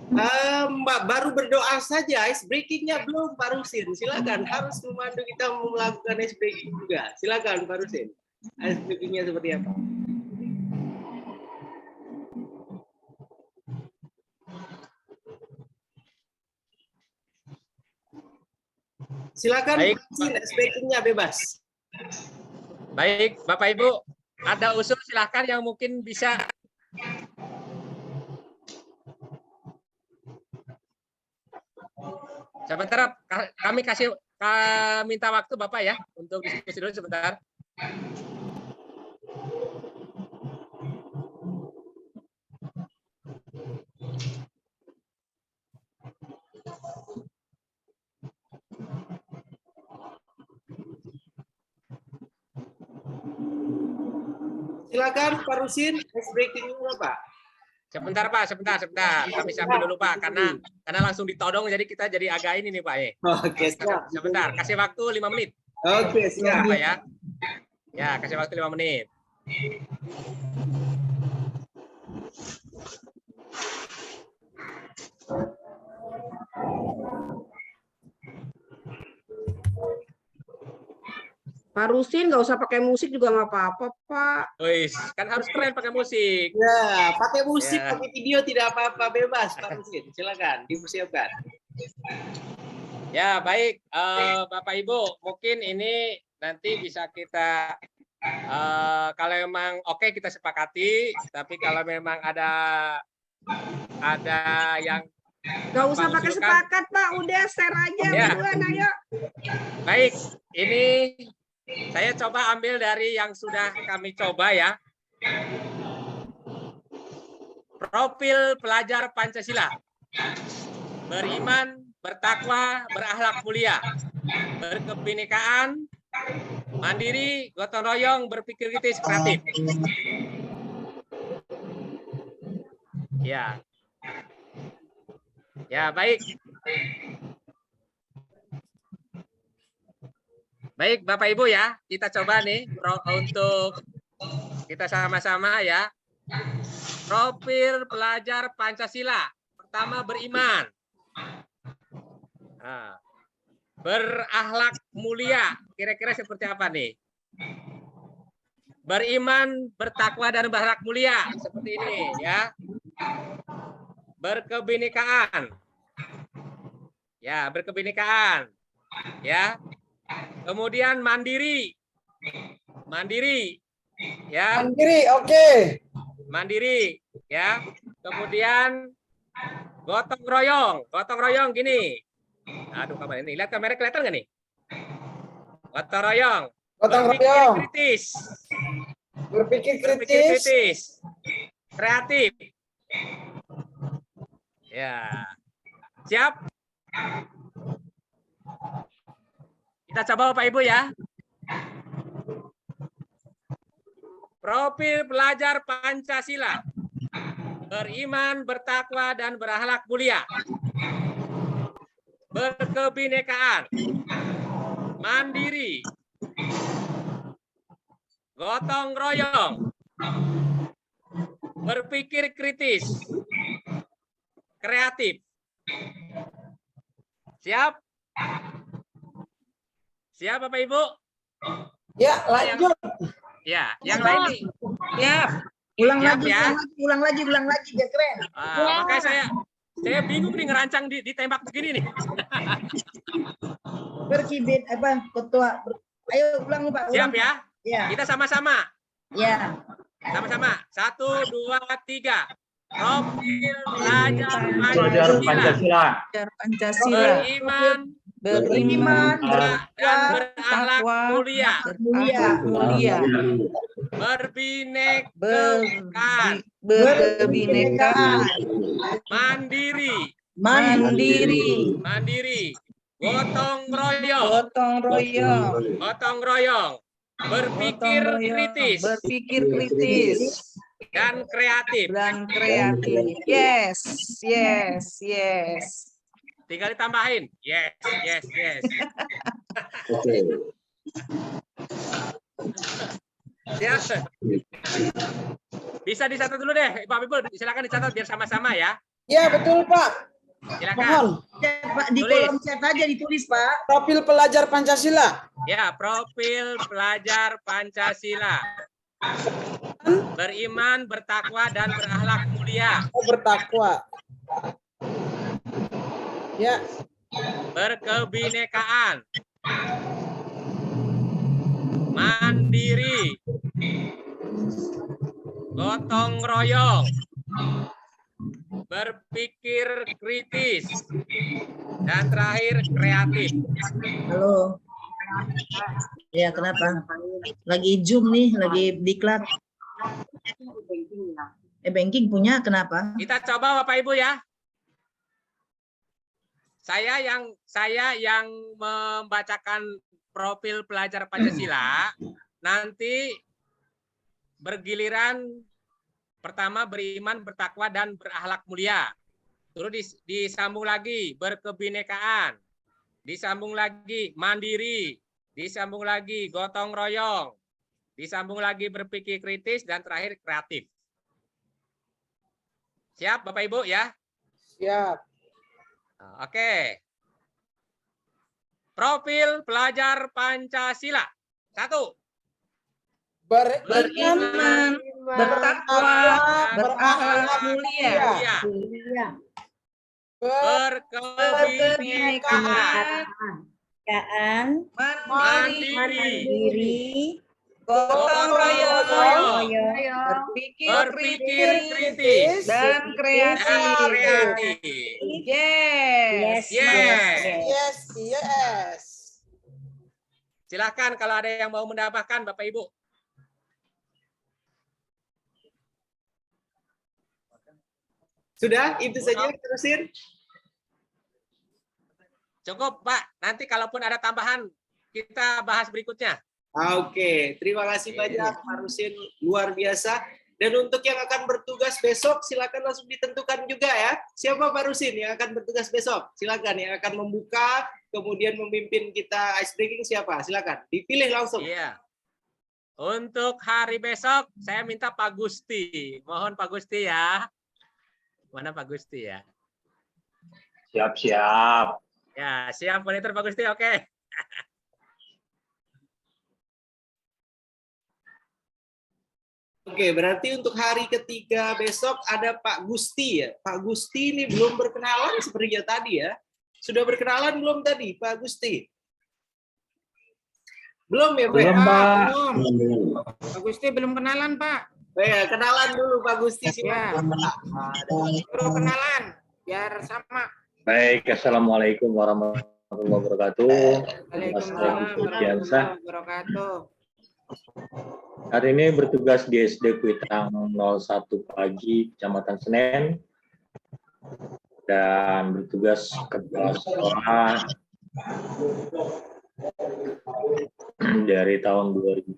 Mbak baru berdoa saja, ice breakingnya belum Pak Rusin. Silakan, harus memandu kita melakukan ice breaking juga. Silakan Pak Rusin. Ice breakingnya seperti apa? Silakan, Baik. ice breakingnya bebas. Baik, Bapak Ibu, ada usul silakan yang mungkin bisa. Sebentar, kami minta waktu Bapak ya untuk diskusi dulu sebentar. Silakan Pak Rusin, ice breaking-nya Pak. Sebentar Pak, sebentar. Kami siapin dulu Pak, karena langsung ditodong jadi kita jadi agak ini nih Pak ya. Oke, siap. Sebentar, kasih waktu 5 menit. Oke, siap. Pak ya. Ya, kasih waktu 5 menit. Pak Rusin nggak usah pakai musik juga nggak apa-apa, Pak. Wis, kan harus keren pakai musik. Ya, pakai musik, Ya. pakai video tidak apa-apa, bebas Pak Rusin. Silakan, dipersiapkan. Ya, baik. Bapak Ibu, mungkin ini nanti bisa kita kalau memang oke kita sepakati, tapi kalau memang ada yang Nggak usah pakai sepakat, Pak. Udah share aja Ya. buruan, ayo. Baik, ini saya coba ambil dari yang sudah kami coba ya. Profil pelajar Pancasila. Beriman, bertakwa, berakhlak mulia, berkebinekaan, mandiri, gotong royong, berpikir kritis, kreatif. Ya. Ya, baik. Baik, Bapak Ibu ya, kita coba nih untuk kita sama-sama ya. Profil pelajar Pancasila. Pertama, beriman. Nah, berakhlak mulia. Kira-kira seperti apa nih? Beriman, bertakwa, dan berakhlak mulia. Seperti ini ya. Berkebinekaan. Ya, berkebinekaan. Ya. Kemudian mandiri. Mandiri. Ya. Mandiri, oke. Mandiri, ya. Kemudian gotong royong. Gotong royong gini. Aduh, kapan ini? Lihat kamera kelihatan nggak nih? Gotong royong. Gotong Berpikir royong. kritis. Berpikir Berpikir kritis. kritis. Kreatif. Ya. Siap? Kita coba Bapak Ibu ya. Profil pelajar Pancasila. Beriman, bertakwa, dan berakhlak mulia. Berkebinekaan. Mandiri. Gotong royong. Berpikir kritis. Kreatif. Siap? Siap Bapak Ibu? Ya, lanjut. Ya, yang lain nih. Siap. Ulang Siap lagi, ya. ulang lagi biar keren. Makanya saya bingung nih ngerancang ditembak begini nih. Berkibit apa ketua? Ayo ulang Pak. Siap ya? Ya. Kita sama-sama. Ya. Sama-sama. 1, 2, 3. Profil pelajar Pelajar Pancasila. Pancasila. Beriman, dan berakhlak mulia. Berbinekaan. Mandiri. Gotong royong. Berpikir kritis. Dan kreatif. Yes. Tinggal ditambahin. Yes. Siap. Bisa dicatat dulu deh, Pak Ibu. Silakan dicatat biar sama-sama ya. Ya, betul Pak. Silakan. Mohon. Pak, di Tulis. kolom chat aja ditulis, Pak. Profil pelajar Pancasila. Ya, profil pelajar Pancasila. Beriman, bertakwa, dan berakhlak mulia. Oh, bertakwa. Ya. Berkebinekaan. Mandiri. Gotong royong. Berpikir kritis. Dan terakhir kreatif. Halo. Ya, kenapa? Lagi Zoom nih, lagi diklat. Banking punya, kenapa? Kita coba Bapak Ibu ya. Saya yang membacakan profil pelajar Pancasila, nanti bergiliran pertama beriman, bertakwa, dan berakhlak mulia. Terus disambung lagi berkebinekaan, disambung lagi mandiri, disambung lagi gotong royong, disambung lagi berpikir kritis, dan terakhir kreatif. Siap Bapak Ibu ya? Siap. Oke. Profil pelajar Pancasila. 1. Beriman, bertakwa, berakhlak mulia. Berkebinekaan, mandiri, gotong royong, berpikir kritis, dan kreatif. Yes. Yes. Silakan kalau ada yang mau menambahkan Bapak Ibu. Sudah, itu saja terusin. Cukup Pak, nanti kalaupun ada tambahan kita bahas berikutnya. Oke, terima kasih banyak Pak Rusin, luar biasa. Dan untuk yang akan bertugas besok, silakan langsung ditentukan juga ya. Siapa Pak Rusin yang akan bertugas besok? Silakan yang akan membuka, kemudian memimpin kita ice breaking siapa? Silakan, dipilih langsung. Iya. Untuk hari besok, saya minta Pak Gusti. Mohon Pak Gusti ya. Mana Pak Gusti ya? Siap. Ya, siap monitor Pak Gusti, oke. Oke, berarti untuk hari ketiga besok ada Pak Gusti ya. Pak Gusti ini belum berkenalan sepertinya tadi ya. Sudah berkenalan belum tadi Pak Gusti? Belum ya, Pak? Belum. Pak Gusti belum kenalan, Pak. Ya, kenalan dulu Pak Gusti. Ya. Suruh kenalan, biar sama. Baik, Assalamualaikum warahmatullahi wabarakatuh. Waalaikumsalam warahmatullahi wabarakatuh. Hari ini bertugas di SD Kuitang 01 pagi, Kecamatan Senen, dan bertugas kepala sekolah dari tahun 2019,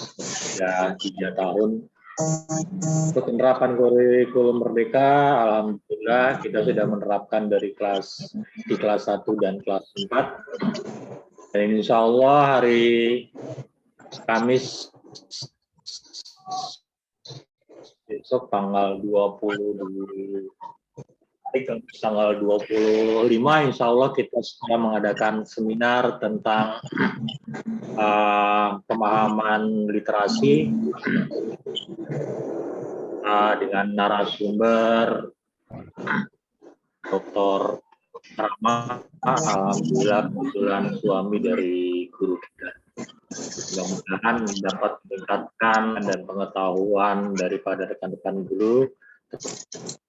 sudah 3 tahun. Untuk penerapan kurikulum Merdeka, alhamdulillah kita sudah menerapkan dari kelas 1 dan kelas 4. Dan insya Allah hari Kamis besok tanggal 25 insya Allah kita sudah mengadakan seminar tentang pemahaman literasi dengan narasumber Dr. Rama, alhamdulillah kebetulan suami dari guru kita. Mudah-mudahan dapat meningkatkan dan pengetahuan daripada rekan-rekan guru,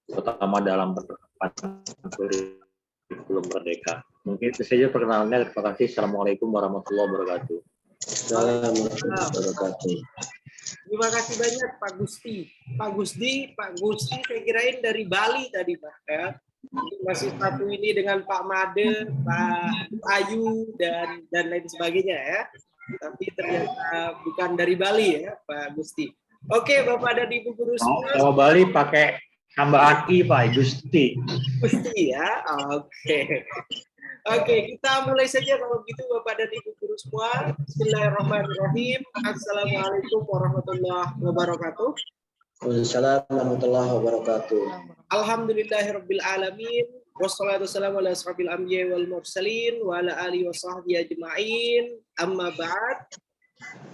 terutama dalam penerapan kurikulum Merdeka. Mungkin itu saja perkenalannya. Terima kasih. Assalamualaikum warahmatullahi wabarakatuh. Terima kasih banyak Pak Gusti. Pak Gusti saya kirain dari Bali tadi Pak ya. Masih satu ini dengan Pak Made, Pak Ayu dan lain sebagainya ya. Tapi ternyata bukan dari Bali ya Pak Gusti. Oke Bapak dan Ibu guru semua. Kalau Bali pakai tambahan I Pak, Gusti. Gusti ya. Oke, kita mulai saja kalau gitu Bapak dan Ibu guru semua. Bismillahirrahmanirrahim. Assalamualaikum warahmatullahi wabarakatuh. Waalaikumsalam warahmatullahi wabarakatuh. Alhamdulillahirabbil alamin. Wassalatu wassalamu ala asrofil anbiya'i wal mursalin wa ala alihi wa sahbihi ajma'in. Amma ba'd.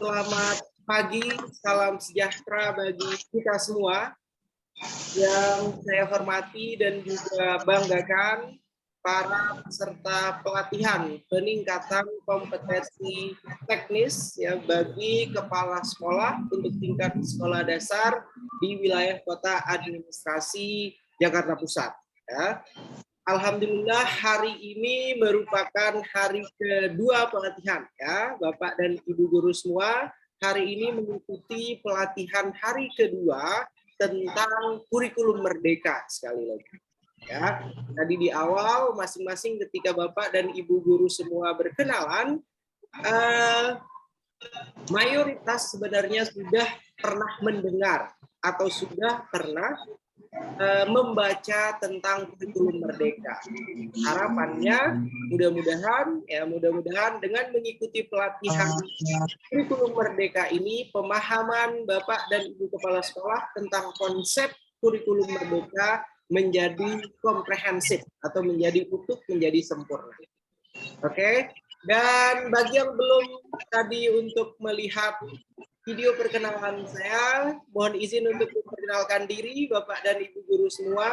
Selamat pagi, salam sejahtera bagi kita semua. Yang saya hormati dan juga banggakan para peserta pelatihan peningkatan kompetensi teknis ya bagi kepala sekolah untuk tingkat sekolah dasar di wilayah Kota Administrasi Jakarta Pusat. Ya. Alhamdulillah hari ini merupakan hari kedua pelatihan ya Bapak dan Ibu guru semua. Hari ini mengikuti pelatihan hari kedua tentang kurikulum merdeka sekali lagi. Ya, tadi di awal masing-masing ketika Bapak dan Ibu guru semua berkenalan, mayoritas sebenarnya sudah pernah mendengar atau sudah pernah membaca tentang kurikulum merdeka. Harapannya mudah-mudahan dengan mengikuti pelatihan kurikulum merdeka ini pemahaman Bapak dan Ibu kepala sekolah tentang konsep kurikulum merdeka menjadi komprehensif atau menjadi utuh, menjadi sempurna. Oke, dan bagi yang belum tadi untuk melihat video perkenalan saya, mohon izin untuk memperkenalkan diri Bapak dan Ibu guru semua.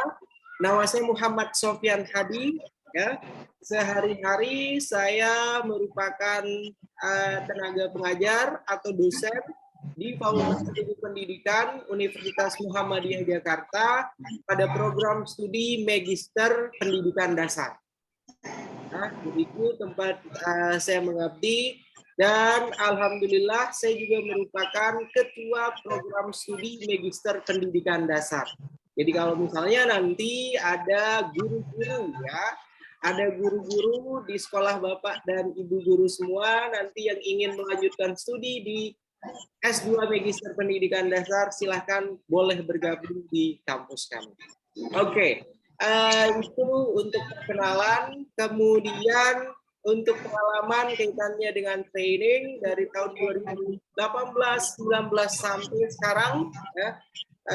Nama saya Muhammad Sofyan Hadi. Ya, sehari-hari saya merupakan tenaga pengajar atau dosen di Fakultas Ilmu Pendidikan Universitas Muhammadiyah Jakarta pada program studi Magister Pendidikan Dasar. Nah, itu tempat saya mengabdi dan alhamdulillah saya juga merupakan ketua program studi Magister Pendidikan Dasar. Jadi kalau misalnya nanti ada guru-guru ya, ada guru-guru di sekolah Bapak dan Ibu guru semua nanti yang ingin melanjutkan studi di S2 Magister Pendidikan Dasar, silahkan boleh bergabung di kampus kami. Oke, itu untuk perkenalan. Kemudian untuk pengalaman kaitannya dengan training dari tahun 2018-19 sampai sekarang, ya,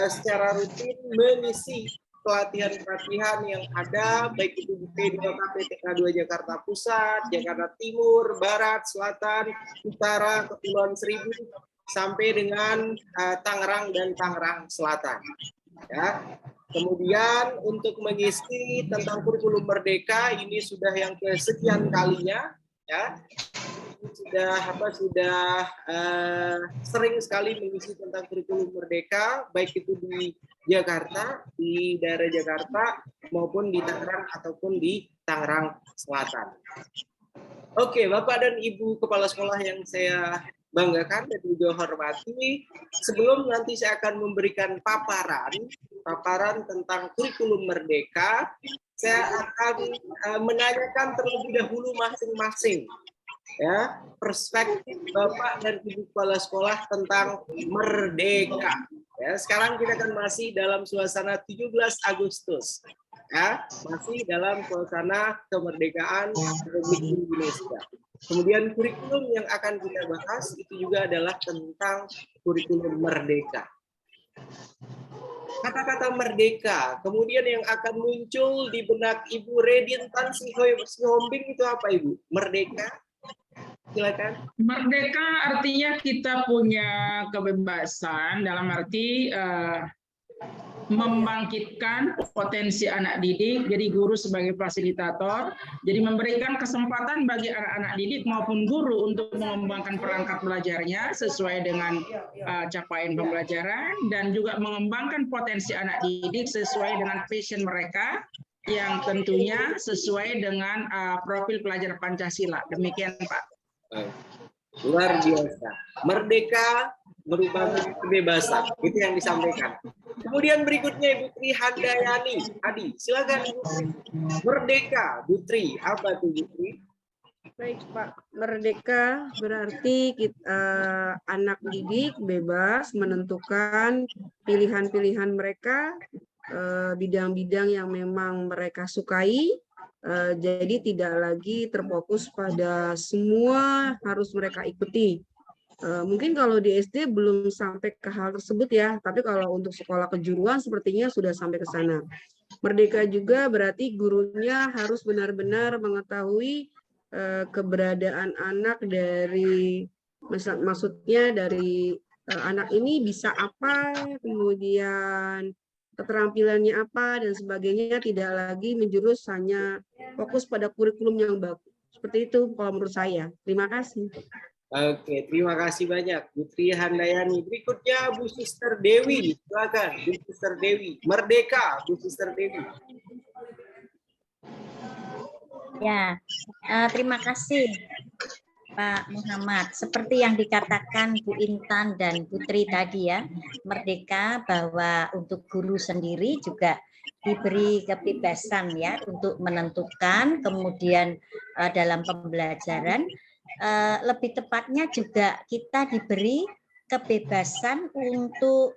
secara rutin mengisi pelatihan-pelatihan yang ada, baik itu di P2KP TK2 Jakarta Pusat, Jakarta Timur, Barat, Selatan, Utara, Kepulauan Seribu, sampai dengan Tangerang dan Tangerang Selatan. Ya. Kemudian untuk mengisi tentang kurikulum merdeka ini sudah yang kesekian kalinya, ya. Sudah sering sekali mengisi tentang kurikulum merdeka, baik itu di Jakarta, di daerah Jakarta, maupun di Tangerang ataupun di Tangerang Selatan. Oke, Bapak dan Ibu kepala sekolah yang saya banggakan dan juga hormati, sebelum nanti saya akan memberikan paparan tentang kurikulum merdeka, saya akan menanyakan terlebih dahulu masing-masing ya perspektif Bapak dan Ibu kepala sekolah tentang merdeka. Ya, sekarang kita akan masih dalam suasana 17 Agustus. Ya, masih dalam suasana kemerdekaan Republik Indonesia. Kemudian kurikulum yang akan kita bahas itu juga adalah tentang kurikulum merdeka. Kata-kata merdeka, kemudian yang akan muncul di benak Ibu Redintan Sihombing itu apa Ibu? Merdeka? Silakan. Merdeka artinya kita punya kebebasan dalam arti membangkitkan potensi anak didik, jadi guru sebagai fasilitator, jadi memberikan kesempatan bagi anak-anak didik maupun guru untuk mengembangkan perangkat belajarnya sesuai dengan capaian pembelajaran dan juga mengembangkan potensi anak didik sesuai dengan passion mereka yang tentunya sesuai dengan profil pelajar Pancasila. Demikian Pak. Luar biasa. Merdeka merupakan kebebasan. Itu yang disampaikan. Kemudian berikutnya Ibu Tri Handayani. Adi, silakan Ibu Tri. Merdeka, Bu Tri. Apa itu Bu Tri? Baik Pak, merdeka berarti anak didik bebas menentukan pilihan-pilihan mereka, bidang-bidang yang memang mereka sukai, jadi tidak lagi terfokus pada semua harus mereka ikuti. Mungkin kalau di SD belum sampai ke hal tersebut ya, tapi kalau untuk sekolah kejuruan sepertinya sudah sampai ke sana. Merdeka juga berarti gurunya harus benar-benar mengetahui keberadaan anak dari, maksudnya dari anak ini bisa apa, kemudian keterampilannya apa, dan sebagainya, tidak lagi menjurus hanya fokus pada kurikulum yang baku. Seperti itu kalau menurut saya. Terima kasih. Oke, terima kasih banyak Putri Handayani. Berikutnya Bu Sister Dewi, silakan Bu Sister Dewi. Merdeka, Bu Sister Dewi. Ya, terima kasih Pak Muhammad. Seperti yang dikatakan Bu Intan dan Putri tadi ya, merdeka bahwa untuk guru sendiri juga diberi kebebasan ya untuk menentukan, kemudian dalam pembelajaran lebih tepatnya juga kita diberi kebebasan untuk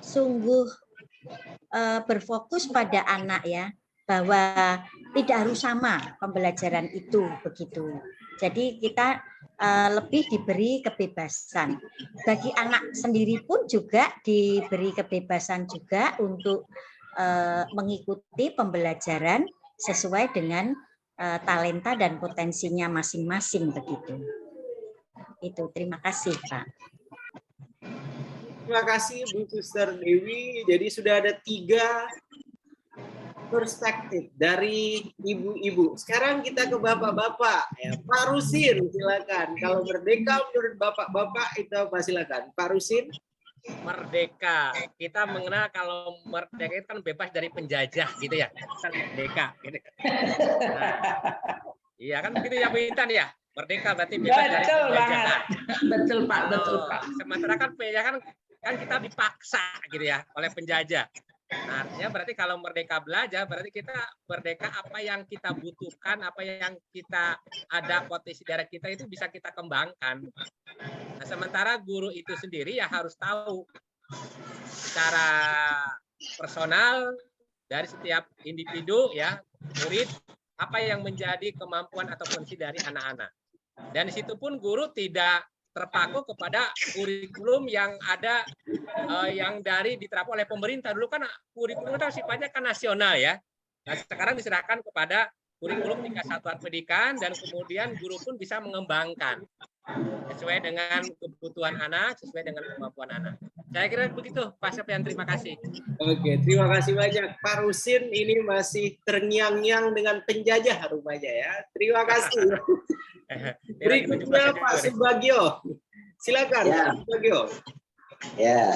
sungguh berfokus pada anak ya, bahwa tidak harus sama pembelajaran itu begitu. Jadi kita lebih diberi kebebasan. Bagi anak sendiri pun juga diberi kebebasan juga untuk mengikuti pembelajaran sesuai dengan talenta dan potensinya masing-masing begitu. Itu, terima kasih Pak. Terima kasih Bu Sister Dewi. Jadi sudah ada 3 perspektif dari ibu-ibu. Sekarang kita ke bapak-bapak. Ya, Pak Rusin, silakan. Kalau merdeka menurut bapak-bapak itu apa, silakan. Pak Rusin. Merdeka, kita mengenal kalau merdeka itu kan bebas dari penjajah gitu ya, kan merdeka gitu. Nah, iya kan begitu ya Bu Intan ya, merdeka berarti bebas dari penjajahan. Betul Pak, betul Pak. Sementara kan penjajah kan kita dipaksa gitu ya oleh penjajah. Nah, artinya berarti kalau merdeka belajar berarti kita merdeka apa yang kita butuhkan, apa yang kita ada potensi dari kita itu bisa kita kembangkan. Nah, sementara guru itu sendiri ya harus tahu secara personal dari setiap individu ya, murid, apa yang menjadi kemampuan atau potensi dari anak-anak. Dan di situ pun guru tidak terpaku kepada kurikulum yang ada yang diterapkan oleh pemerintah. Dulu kan kurikulum itu sifatnya kan nasional ya. Nah, sekarang diserahkan kepada kurikulum tingkat satuan pendidikan dan kemudian guru pun bisa mengembangkan sesuai dengan kebutuhan anak, sesuai dengan kemampuan anak. Saya kira begitu, Pak Septian. Terima kasih. Oke, terima kasih banyak. Pak Rusin ini masih terngiang-ngiang dengan penjajah rupanya ya. Terima kasih. Berikutnya Pak Subagio. Silakan Ya. Pak Subagio. Ya,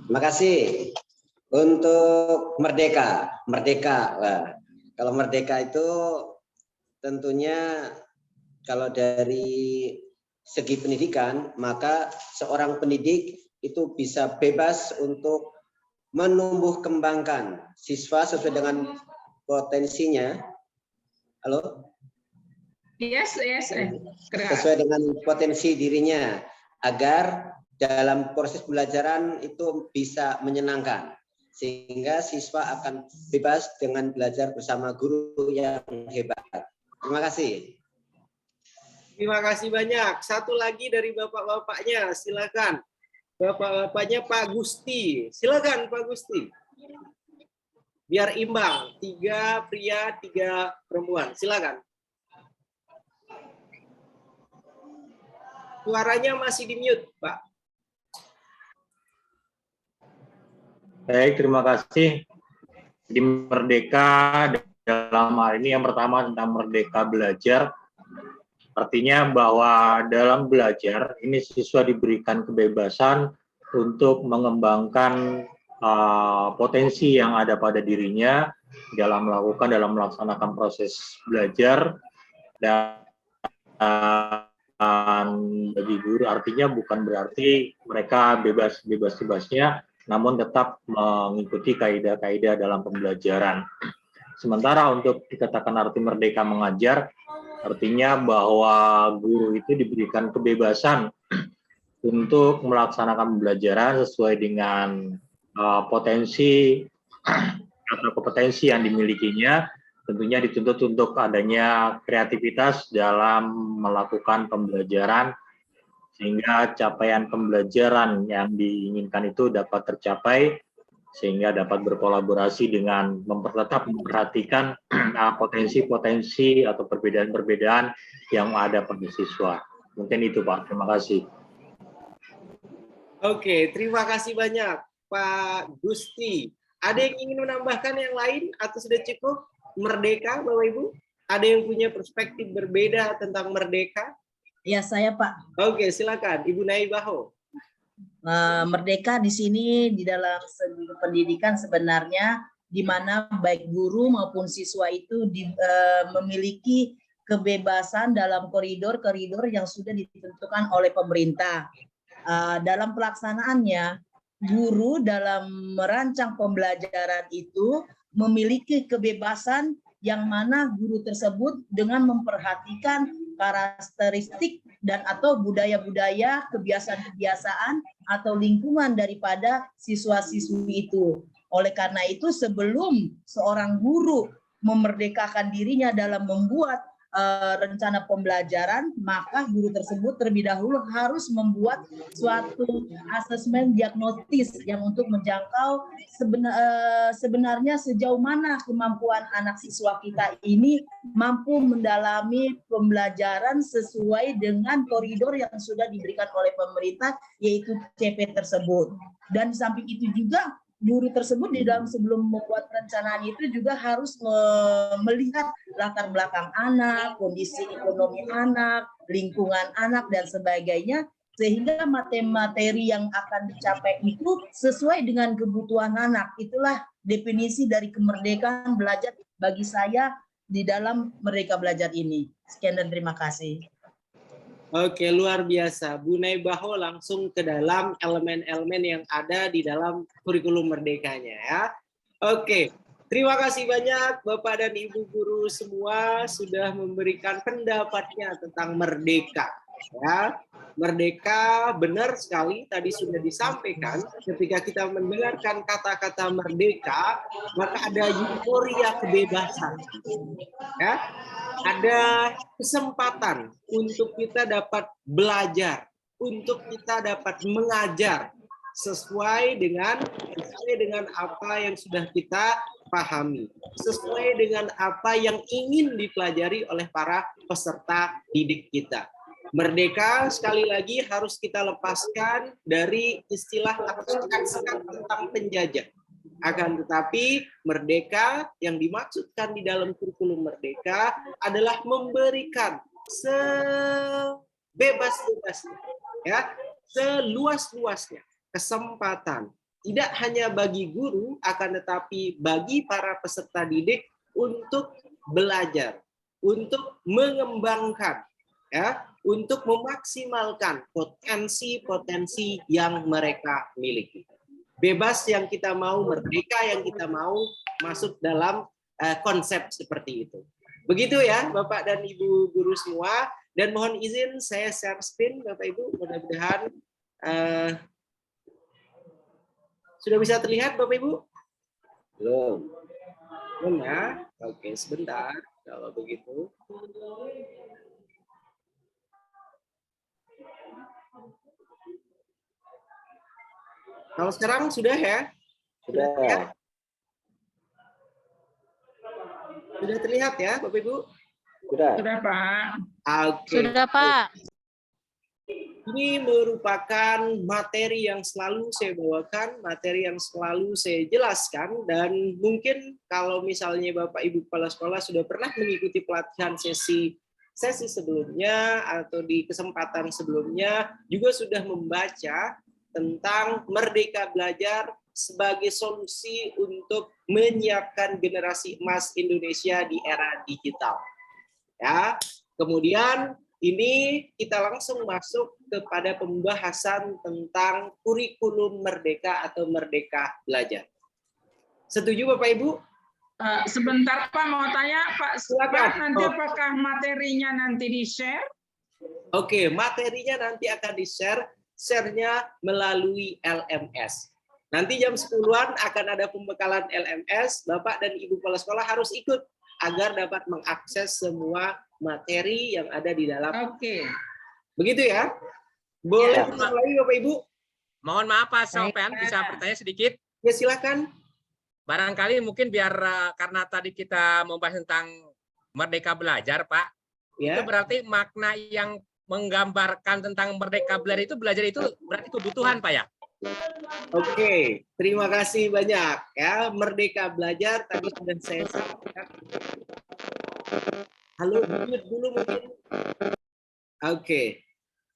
terima kasih. Untuk merdeka. Nah, kalau merdeka itu tentunya kalau dari segi pendidikan, maka seorang pendidik itu bisa bebas untuk menumbuh kembangkan siswa sesuai dengan potensinya. Halo? Yes. Sesuai dengan potensi dirinya agar dalam proses pembelajaran itu bisa menyenangkan sehingga siswa akan bebas dengan belajar bersama guru yang hebat. Terima kasih. Terima kasih banyak. Satu lagi dari bapak-bapaknya, silakan. Bapak-bapaknya Pak Gusti. Silakan Pak Gusti. Biar imbang, 3 pria, 3 perempuan. Silakan. Suaranya masih di-mute, Pak. Baik, terima kasih. Di Merdeka dalam hal ini yang pertama tentang merdeka belajar. Artinya bahwa dalam belajar ini siswa diberikan kebebasan untuk mengembangkan potensi yang ada pada dirinya dalam melaksanakan proses belajar. Dan bagi guru artinya bukan berarti mereka bebasnya, namun tetap mengikuti kaidah-kaidah dalam pembelajaran. Sementara untuk dikatakan arti merdeka mengajar, artinya bahwa guru itu diberikan kebebasan untuk melaksanakan pembelajaran sesuai dengan potensi atau kompetensi yang dimilikinya, tentunya dituntut untuk adanya kreativitas dalam melakukan pembelajaran sehingga capaian pembelajaran yang diinginkan itu dapat tercapai, sehingga dapat berkolaborasi dengan memperhatikan potensi-potensi atau perbedaan-perbedaan yang ada pada siswa. Mungkin itu Pak, terima kasih. Oke, terima kasih banyak Pak Gusti. Ada yang ingin menambahkan yang lain atau sudah cukup? Merdeka, Bapak Ibu? Ada yang punya perspektif berbeda tentang merdeka? Ya, saya Pak. Oke, silakan Ibu Naibaho. Merdeka di sini di dalam segi pendidikan sebenarnya di mana baik guru maupun siswa itu memiliki kebebasan dalam koridor-koridor yang sudah ditentukan oleh pemerintah. Dalam pelaksanaannya, guru dalam merancang pembelajaran itu memiliki kebebasan yang mana guru tersebut dengan memperhatikan karakteristik dan atau budaya-budaya, kebiasaan-kebiasaan atau lingkungan daripada siswa-siswi itu. Oleh karena itu, sebelum seorang guru memerdekakan dirinya dalam membuat rencana pembelajaran, maka guru tersebut terlebih dahulu harus membuat suatu asesmen diagnostis yang untuk menjangkau sebenarnya sejauh mana kemampuan anak siswa kita ini mampu mendalami pembelajaran sesuai dengan koridor yang sudah diberikan oleh pemerintah, yaitu CP tersebut. Dan di samping itu juga guru tersebut di dalam sebelum membuat perencanaan itu juga harus melihat latar belakang anak, kondisi ekonomi anak, lingkungan anak, dan sebagainya, sehingga materi yang akan dicapai itu sesuai dengan kebutuhan anak. Itulah definisi dari kemerdekaan belajar bagi saya di dalam Merdeka Belajar ini. Sekian dan terima kasih. Oke, luar biasa. Bu Naibaho langsung ke dalam elemen-elemen yang ada di dalam kurikulum merdekanya ya. Oke, terima kasih banyak Bapak dan Ibu guru semua sudah memberikan pendapatnya tentang merdeka. Ya, merdeka benar sekali tadi sudah disampaikan. Ketika kita mendengarkan kata-kata merdeka, maka ada euforia kebebasan. Ya, ada kesempatan untuk kita dapat belajar, untuk kita dapat mengajar sesuai dengan apa yang sudah kita pahami, sesuai dengan apa yang ingin dipelajari oleh para peserta didik kita. Merdeka sekali lagi harus kita lepaskan dari istilah atau sekat-sekat tentang penjajah. Akan tetapi merdeka yang dimaksudkan di dalam kurikulum merdeka adalah memberikan sebebas-bebasnya, ya, seluas-luasnya kesempatan tidak hanya bagi guru akan tetapi bagi para peserta didik untuk belajar, untuk mengembangkan, ya, untuk memaksimalkan potensi-potensi yang mereka miliki. Bebas yang kita mau, merdeka yang kita mau masuk dalam konsep seperti itu. Begitu ya Bapak dan Ibu guru semua, dan mohon izin saya share screen Bapak Ibu, mudah-mudahan sudah bisa terlihat Bapak Ibu? Belum. Belum ya? Oke, sebentar kalau begitu. Kalau sekarang sudah ya? Sudah. Terlihat? Sudah terlihat ya, Bapak Ibu? Sudah. Sudah, Pak. Oke. Sudah, Pak. Ini merupakan materi yang selalu saya bawakan, materi yang selalu saya jelaskan, dan mungkin kalau misalnya Bapak Ibu Kepala Sekolah sudah pernah mengikuti pelatihan sesi sebelumnya atau di kesempatan sebelumnya juga sudah membaca tentang Merdeka Belajar sebagai solusi untuk menyiapkan generasi emas Indonesia di era digital. Ya, kemudian ini kita langsung masuk kepada pembahasan tentang kurikulum merdeka atau Merdeka Belajar. Setuju Bapak Ibu? Sebentar Pak, mau tanya Pak, silakan. nanti apakah materinya nanti di-share? Oke, materinya nanti akan di-share, share-nya melalui LMS. Nanti jam 10-an akan ada pembekalan LMS, Bapak dan Ibu kepala sekolah harus ikut agar dapat mengakses semua materi yang ada di dalam. Oke. Begitu ya? Boleh Ya. ulang lagi Bapak Ibu? Mohon maaf Pak Sofian, bisa bertanya sedikit? Ya silakan. Barangkali mungkin biar karena tadi kita membahas tentang Merdeka Belajar, Pak. Ya. Itu berarti makna yang menggambarkan tentang Merdeka Belajar itu berarti kebutuhan, Pak ya? Oke, terima kasih banyak ya. Merdeka Belajar tadi sudah saya sampaikan. Halo, dulu mungkin. Oke.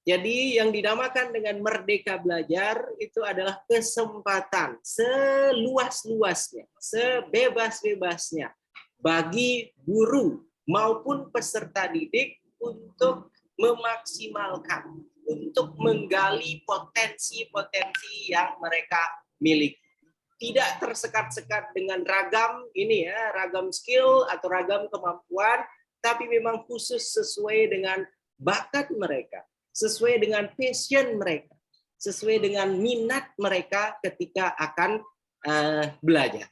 Jadi yang dinamakan dengan Merdeka Belajar itu adalah kesempatan seluas-luasnya, sebebas-bebasnya bagi guru maupun peserta didik untuk memaksimalkan, untuk menggali potensi-potensi yang mereka miliki. Tidak tersekat-sekat dengan ragam ini ya, ragam skill atau ragam kemampuan, tapi memang khusus sesuai dengan bakat mereka, sesuai dengan passion mereka, sesuai dengan minat mereka ketika akan belajar.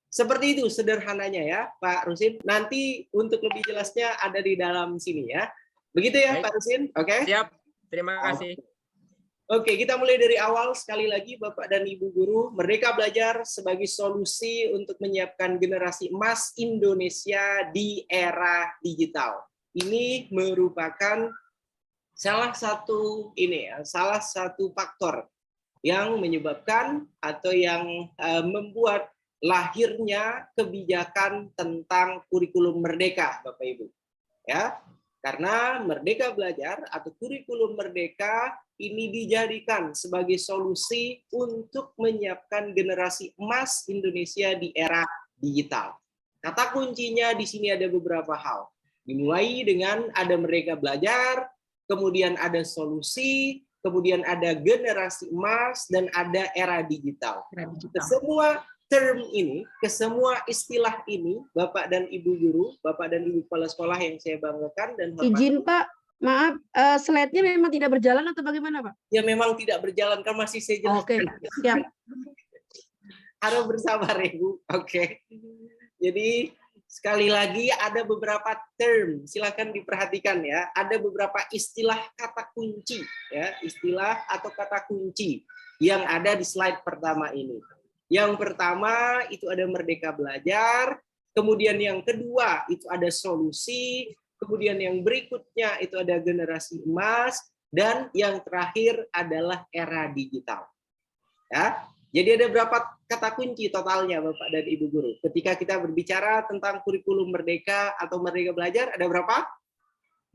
Seperti itu sederhananya ya, Pak Rusin. Nanti untuk lebih jelasnya ada di dalam sini ya. Begitu ya, Pak Rusin? Oke. Siap. Terima kasih. Oke, kita mulai dari awal sekali lagi Bapak dan Ibu guru. Merdeka Belajar sebagai solusi untuk menyiapkan generasi emas Indonesia di era digital. Ini merupakan salah satu faktor yang menyebabkan atau yang membuat lahirnya kebijakan tentang kurikulum merdeka, Bapak Ibu. Ya, karena Merdeka Belajar atau kurikulum merdeka ini dijadikan sebagai solusi untuk menyiapkan generasi emas Indonesia di era digital. Kata kuncinya di sini ada beberapa hal. Dimulai dengan ada Merdeka Belajar, kemudian ada solusi, kemudian ada generasi emas, dan ada era digital. Semua term ini, ke semua istilah ini, Bapak dan Ibu guru, Bapak dan Ibu kepala sekolah yang saya banggakan dan hormati. Izin Pak, maaf, slide-nya memang tidak berjalan atau bagaimana Pak? Ya memang tidak berjalan, kan masih saya jelaskan. Oke, siap. Harus bersabar Ibu. Oke. Jadi sekali lagi ada beberapa term, silakan diperhatikan ya. Ada beberapa istilah kata kunci ya, istilah atau kata kunci yang ada di slide pertama ini. Yang pertama itu ada Merdeka Belajar, kemudian yang kedua itu ada solusi, kemudian yang berikutnya itu ada generasi emas, dan yang terakhir adalah era digital. Ya. Jadi ada berapa kata kunci totalnya Bapak dan Ibu guru? Ketika kita berbicara tentang kurikulum merdeka atau Merdeka Belajar, ada berapa?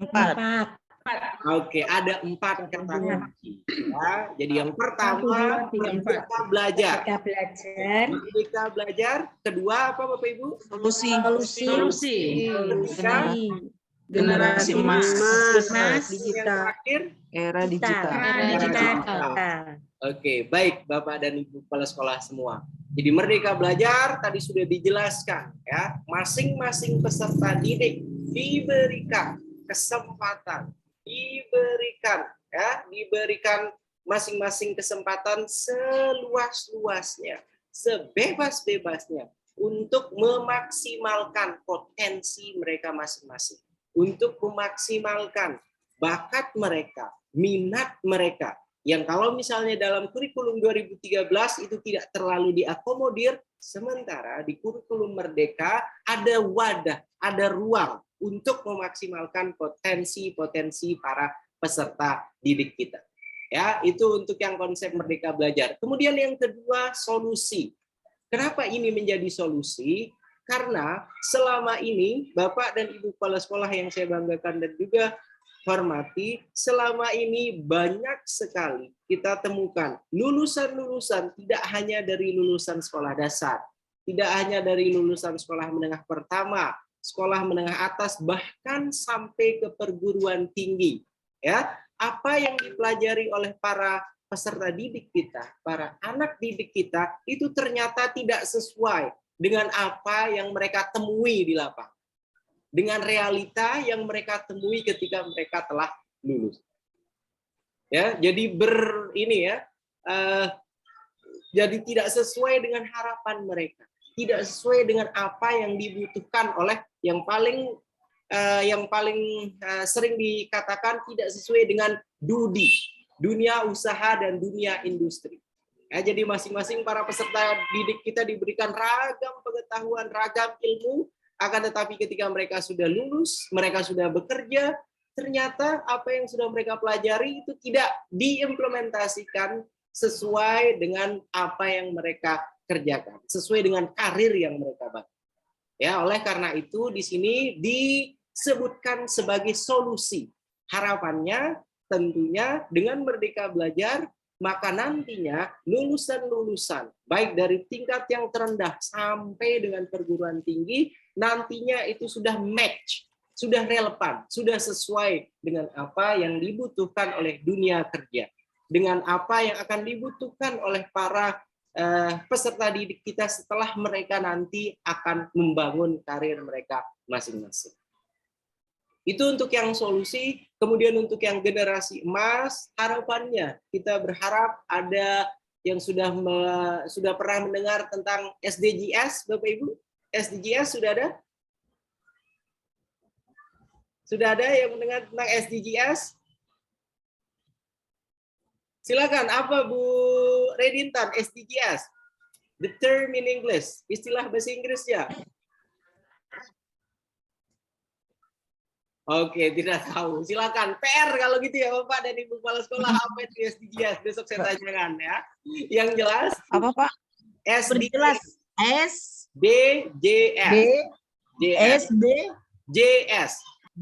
4. Oke, ada 4 kata kunci. Ya, jadi yang pertama Merdeka Belajar. Merdeka Belajar. Kedua apa Bapak Ibu? Solusi. Ketiga, Generasi emas. Digital. Era digital. Oke, baik Bapak dan Ibu kepala sekolah semua. Jadi Merdeka Belajar tadi sudah dijelaskan ya, masing-masing peserta didik diberikan kesempatan, diberikan masing-masing kesempatan seluas-luasnya, sebebas-bebasnya untuk memaksimalkan potensi mereka masing-masing, untuk memaksimalkan bakat mereka, minat mereka, yang kalau misalnya dalam kurikulum 2013 itu tidak terlalu diakomodir, sementara di kurikulum merdeka ada wadah, ada ruang untuk memaksimalkan potensi-potensi para peserta didik kita. Ya, itu untuk yang konsep Merdeka Belajar. Kemudian yang kedua, solusi. Kenapa ini menjadi solusi? Karena selama ini Bapak dan Ibu kepala sekolah yang saya banggakan dan juga hormati, selama ini banyak sekali kita temukan lulusan-lulusan tidak hanya dari lulusan sekolah dasar, tidak hanya dari lulusan sekolah menengah pertama, sekolah menengah atas, bahkan sampai ke perguruan tinggi. Ya, apa yang dipelajari oleh para peserta didik kita, para anak didik kita, itu ternyata tidak sesuai dengan apa yang mereka temui di lapangan, dengan realita yang mereka temui ketika mereka telah lulus. Ya, jadi Jadi tidak sesuai dengan harapan mereka, tidak sesuai dengan apa yang dibutuhkan oleh yang paling sering dikatakan tidak sesuai dengan dunia usaha dan dunia industri. Jadi masing-masing para peserta didik kita diberikan ragam pengetahuan, ragam ilmu, akan tetapi ketika mereka sudah lulus, mereka sudah bekerja, ternyata apa yang sudah mereka pelajari itu tidak diimplementasikan sesuai dengan apa yang mereka kerjakan, sesuai dengan karir yang mereka bangun. Ya, oleh karena itu di sini disebutkan sebagai solusi. Harapannya tentunya dengan Merdeka Belajar, maka nantinya lulusan-lulusan baik dari tingkat yang terendah sampai dengan perguruan tinggi nantinya itu sudah match, sudah relevan, sudah sesuai dengan apa yang dibutuhkan oleh dunia kerja, dengan apa yang akan dibutuhkan oleh para peserta didik kita setelah mereka nanti akan membangun karir mereka masing-masing. Itu untuk yang solusi. Kemudian untuk yang generasi emas, harapannya kita berharap ada yang sudah pernah mendengar tentang SDGs, Bapak Ibu? SDGs sudah ada? Sudah ada yang mendengar tentang SDGs? Silakan, apa Bu Redintan, SDGs? The term in English, istilah bahasa Inggrisnya. Oke, tidak tahu. Silakan PR kalau gitu ya Bapak dan Ibu Kepala Sekolah, apa itu SDGs? Besok saya tanyakan ya. Yang jelas apa Pak? Jelas.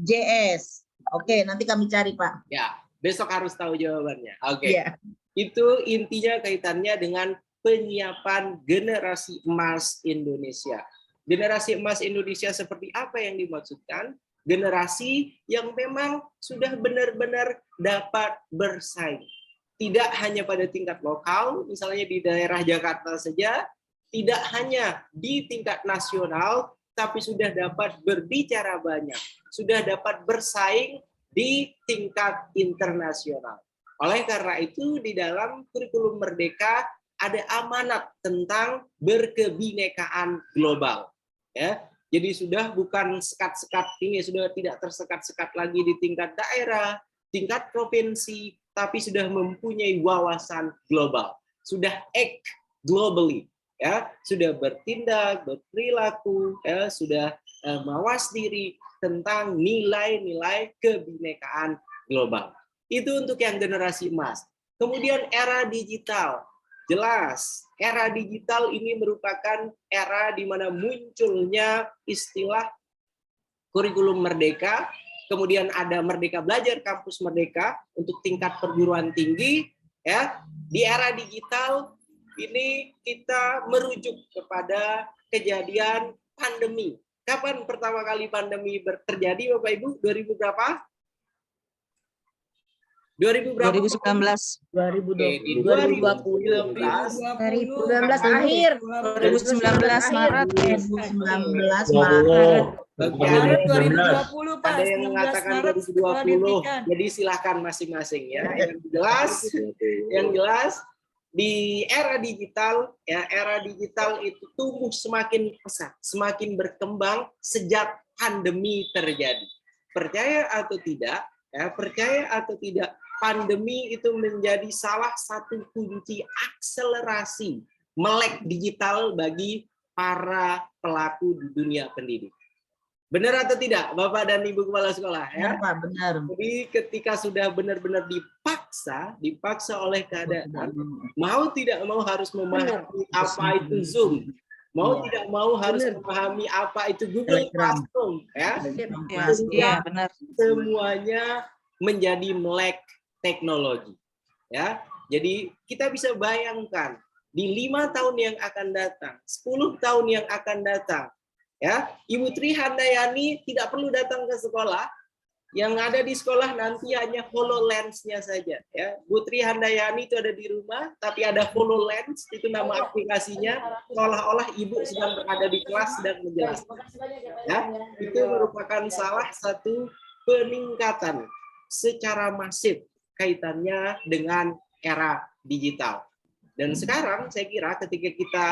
JS. Oke, nanti kami cari Pak. Ya, besok harus tahu jawabannya. Oke. Iya. Itu intinya kaitannya dengan penyiapan generasi emas Indonesia. Generasi emas Indonesia seperti apa yang dimaksudkan? Generasi yang memang sudah benar-benar dapat bersaing. Tidak hanya pada tingkat lokal, misalnya di daerah Jakarta saja, tidak hanya di tingkat nasional, tapi sudah dapat berbicara banyak, sudah dapat bersaing di tingkat internasional. Oleh karena itu, di dalam kurikulum Merdeka ada amanat tentang berkebinekaan global. Ya, jadi sudah bukan sekat-sekat ini, sudah tidak tersekat-sekat lagi di tingkat daerah, tingkat provinsi, tapi sudah mempunyai wawasan global, sudah act globally, ya, sudah bertindak, berperilaku, ya, sudah mawas diri tentang nilai-nilai kebinekaan global. Itu untuk yang generasi emas. Kemudian era digital. Jelas, era digital ini merupakan era di mana munculnya istilah kurikulum Merdeka, kemudian ada Merdeka Belajar, Kampus Merdeka untuk tingkat perguruan tinggi. Ya, di era digital ini kita merujuk kepada kejadian pandemi. Kapan pertama kali pandemi terjadi, Bapak Ibu? 2000 berapa? 2019 akhir. 2019 Maret. 2019 Maret. Maret 2020 Pak. Ada yang mengatakan 2020. Jadi silahkan masing-masing ya. Yang jelas di era digital ya, era digital itu tumbuh semakin pesat, semakin berkembang sejak pandemi terjadi. Percaya atau tidak, ya, percaya atau tidak, pandemi itu menjadi salah satu kunci akselerasi melek digital bagi para pelaku di dunia pendidik. Benar atau tidak, Bapak dan Ibu Kepala Sekolah? Ya? Benar, Pak, benar. Jadi ketika sudah benar-benar dipaksa oleh keadaan, mau tidak mau harus memahami apa itu Zoom, mau tidak mau harus memahami apa itu Google Classroom, ya. Iya, benar. Semuanya menjadi melek teknologi, ya. Jadi kita bisa bayangkan di 5 tahun yang akan datang, 10 tahun yang akan datang, ya, Ibu Tri Handayani tidak perlu datang ke sekolah, yang ada di sekolah nanti hanya HoloLens-nya saja, ya. Bu Tri Handayani itu ada di rumah, tapi ada HoloLens, itu nama aplikasinya, seolah-olah ibu sedang berada di kelas sedang menjelaskan. Ya, itu merupakan salah satu peningkatan secara masif kaitannya dengan era digital. Dan sekarang saya kira ketika kita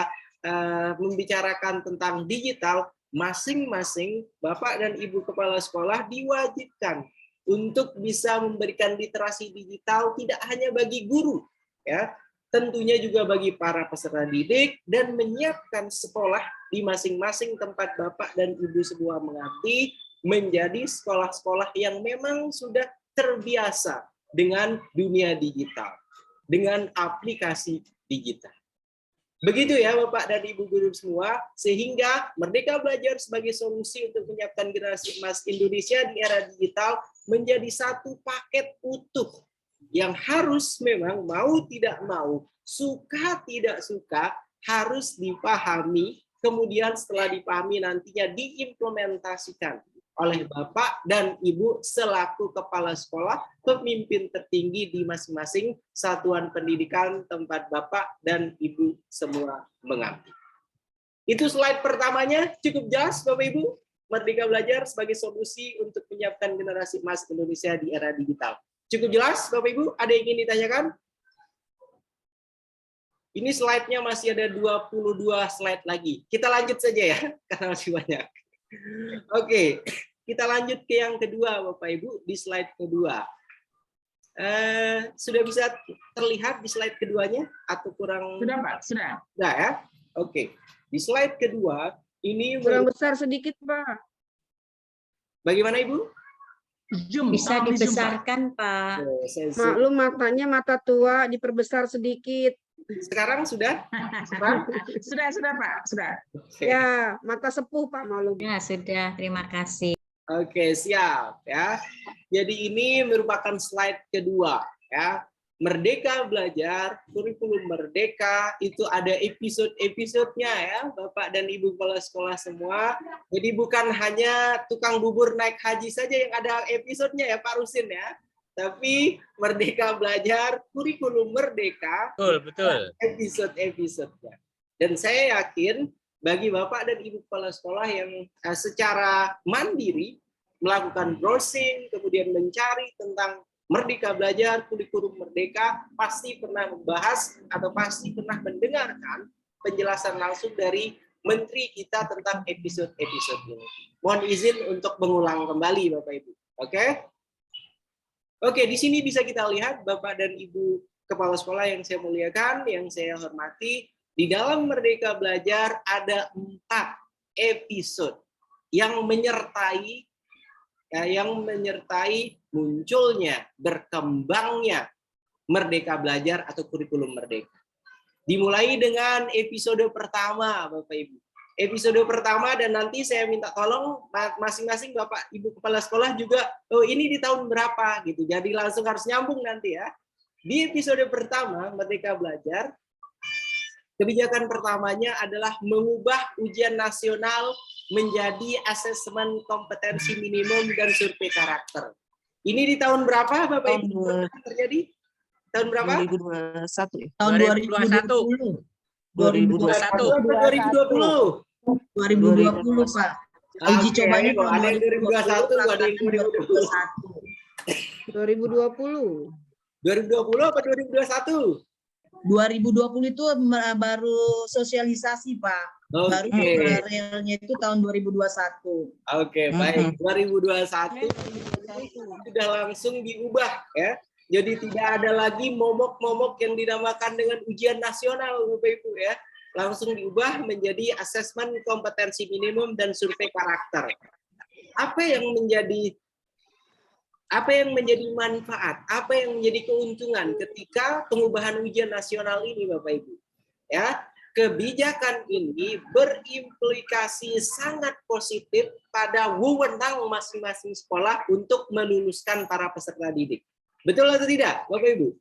membicarakan tentang digital, masing-masing Bapak dan Ibu Kepala Sekolah diwajibkan untuk bisa memberikan literasi digital tidak hanya bagi guru, ya, tentunya juga bagi para peserta didik, dan menyiapkan sekolah di masing-masing tempat Bapak dan Ibu semua mengabdi menjadi sekolah-sekolah yang memang sudah terbiasa dengan dunia digital, dengan aplikasi digital. Begitu ya Bapak dan Ibu guru semua, sehingga Merdeka Belajar sebagai solusi untuk menyiapkan generasi emas Indonesia di era digital menjadi satu paket utuh yang harus memang mau tidak mau, suka tidak suka, harus dipahami, kemudian setelah dipahami nantinya diimplementasikan oleh Bapak dan Ibu selaku kepala sekolah, pemimpin tertinggi di masing-masing satuan pendidikan tempat Bapak dan Ibu semua mengabdi. Itu slide pertamanya, cukup jelas Bapak Ibu. Merdeka Belajar sebagai solusi untuk menyiapkan generasi emas Indonesia di era digital. Cukup jelas Bapak Ibu? Ada yang ingin ditanyakan? Ini slide-nya masih ada 22 slide lagi. Kita lanjut saja ya, karena masih banyak. Oke, kita lanjut ke yang kedua Bapak Ibu, di slide kedua. Sudah bisa terlihat di slide keduanya atau kurang? Sudah Pak, sudah. Sudah ya? Oke, di slide kedua ini Kurang besar sedikit Pak. Bagaimana Ibu? Zoom, Bisa tolong di zoom, dibesarkan Pak. Maklum matanya mata tua diperbesar sedikit. Sekarang sudah? Sudah Pak, sudah. Ya, mata sepuh Pak maklum. Ya sudah, terima kasih. Oke, siap ya. Jadi ini merupakan slide kedua ya. Merdeka Belajar, kurikulum Merdeka itu ada episode-episodenya ya, Bapak dan Ibu kepala sekolah semua. Jadi bukan hanya tukang bubur naik haji saja yang ada episodenya ya Pak Rusin ya. Tapi Merdeka Belajar, kurikulum Merdeka, Betul. episode-episodenya. Dan saya yakin bagi Bapak dan Ibu kepala sekolah yang secara mandiri melakukan browsing, kemudian mencari tentang Merdeka Belajar, kurikulum Merdeka, pasti pernah membahas atau pasti pernah mendengarkan penjelasan langsung dari Menteri kita tentang episode-episode ini. Mohon izin untuk mengulang kembali Bapak Ibu. Oke? Oke, di sini bisa kita lihat Bapak dan Ibu kepala sekolah yang saya muliakan, yang saya hormati, di dalam Merdeka Belajar ada 4 episode yang menyertai munculnya, berkembangnya Merdeka Belajar atau kurikulum Merdeka. Dimulai dengan episode pertama, Bapak Ibu. Episode pertama, dan nanti saya minta tolong masing-masing Bapak Ibu kepala sekolah juga, oh ini di tahun berapa gitu. Jadi langsung harus nyambung nanti ya. Di episode pertama Merdeka Belajar, kebijakan pertamanya adalah mengubah ujian nasional menjadi asesmen kompetensi minimum dan survei karakter. Ini di tahun berapa Bapak Ibu terjadi? Tahun berapa? 2021. Tahun 2021. 2020. 2020 Pak. Uji cobanya tahun ada yang 2021, ada yang 2020. 2020 apa 2021? 2020 itu baru sosialisasi Pak. Baru realnya itu tahun 2021. Oke, baik. 2021 sudah langsung diubah ya. Jadi tidak ada lagi momok-momok yang dinamakan dengan ujian nasional Bapak Ibu ya. Langsung diubah menjadi asesmen kompetensi minimum dan survei karakter. Apa yang menjadi manfaat, apa yang menjadi keuntungan ketika pengubahan ujian nasional ini Bapak Ibu? Ya, kebijakan ini berimplikasi sangat positif pada wewenang masing-masing sekolah untuk meluluskan para peserta didik. Betul atau tidak, Bapak Ibu?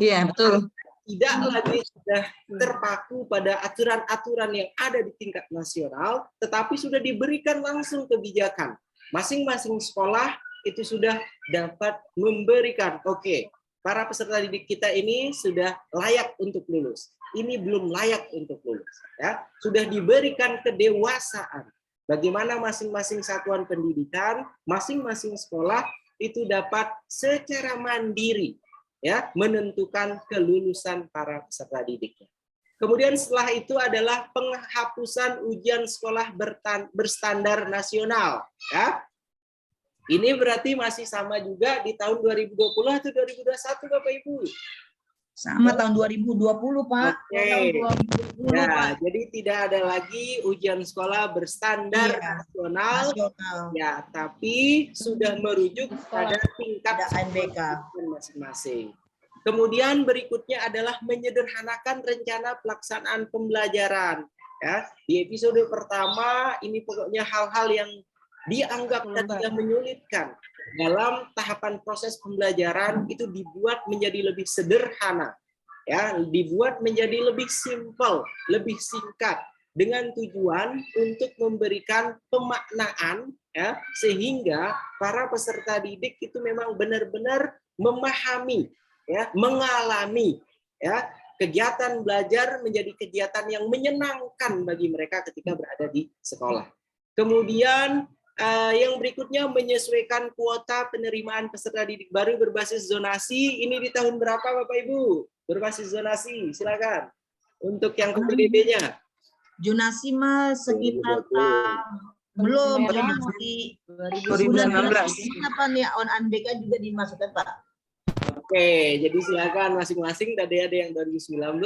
Iya, betul. Tidak lagi sudah terpaku pada aturan-aturan yang ada di tingkat nasional, tetapi sudah diberikan langsung kebijakan. Masing-masing sekolah itu sudah dapat memberikan, oke, para peserta didik kita ini sudah layak untuk lulus. Ini belum layak untuk lulus. Ya, sudah diberikan kedewasaan. Bagaimana masing-masing satuan pendidikan, masing-masing sekolah itu dapat secara mandiri ya, menentukan kelulusan para peserta didiknya. Kemudian setelah itu adalah penghapusan ujian sekolah berstandar nasional, ya. Ini berarti masih sama juga di tahun 2020 atau 2021 Bapak Ibu? Sama tahun 2020, Pak. Oke. Tahun 2020, Ya, Pak. jadi tidak ada lagi ujian sekolah berstandar nasional, ya, tapi sudah merujuk pada tingkat ANBK masing-masing. Kemudian berikutnya adalah menyederhanakan rencana pelaksanaan pembelajaran. Ya, di episode pertama ini pokoknya hal-hal yang dianggap tadinya menyulitkan dalam tahapan proses pembelajaran itu dibuat menjadi lebih sederhana, ya, dibuat menjadi lebih simpel, lebih singkat, dengan tujuan untuk memberikan pemaknaan, ya, sehingga para peserta didik itu memang benar-benar memahami, ya, mengalami, ya, kegiatan belajar menjadi kegiatan yang menyenangkan bagi mereka ketika berada di sekolah. Kemudian yang berikutnya menyesuaikan kuota penerimaan peserta didik baru berbasis zonasi. Ini di tahun berapa Bapak Ibu? Berbasis zonasi, silakan. Untuk yang PPDB-nya. Zonasi mas sekitar belum zonasi 2019. Apa nih on ANBK juga dimasukkan Pak? Oke, jadi silakan masing-masing. Ada yang 2019,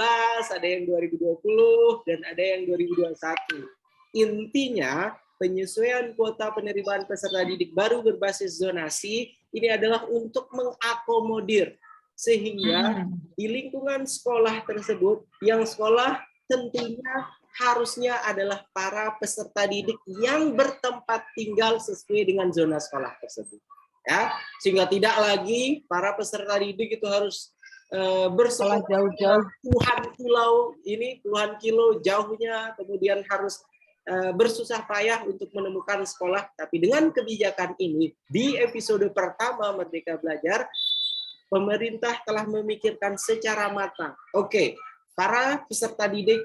ada yang 2020, dan ada yang 2021. Intinya penyesuaian kuota penerimaan peserta didik baru berbasis zonasi ini adalah untuk mengakomodir sehingga di lingkungan sekolah tersebut yang sekolah tentunya harusnya adalah para peserta didik yang bertempat tinggal sesuai dengan zona sekolah tersebut, ya, sehingga tidak lagi para peserta didik itu harus bersekolah jauh-jauh puluhan kilo jauhnya, kemudian harus bersusah payah untuk menemukan sekolah. Tapi dengan kebijakan ini di episode pertama Merdeka Belajar, pemerintah telah memikirkan secara matang. Oke, para peserta didik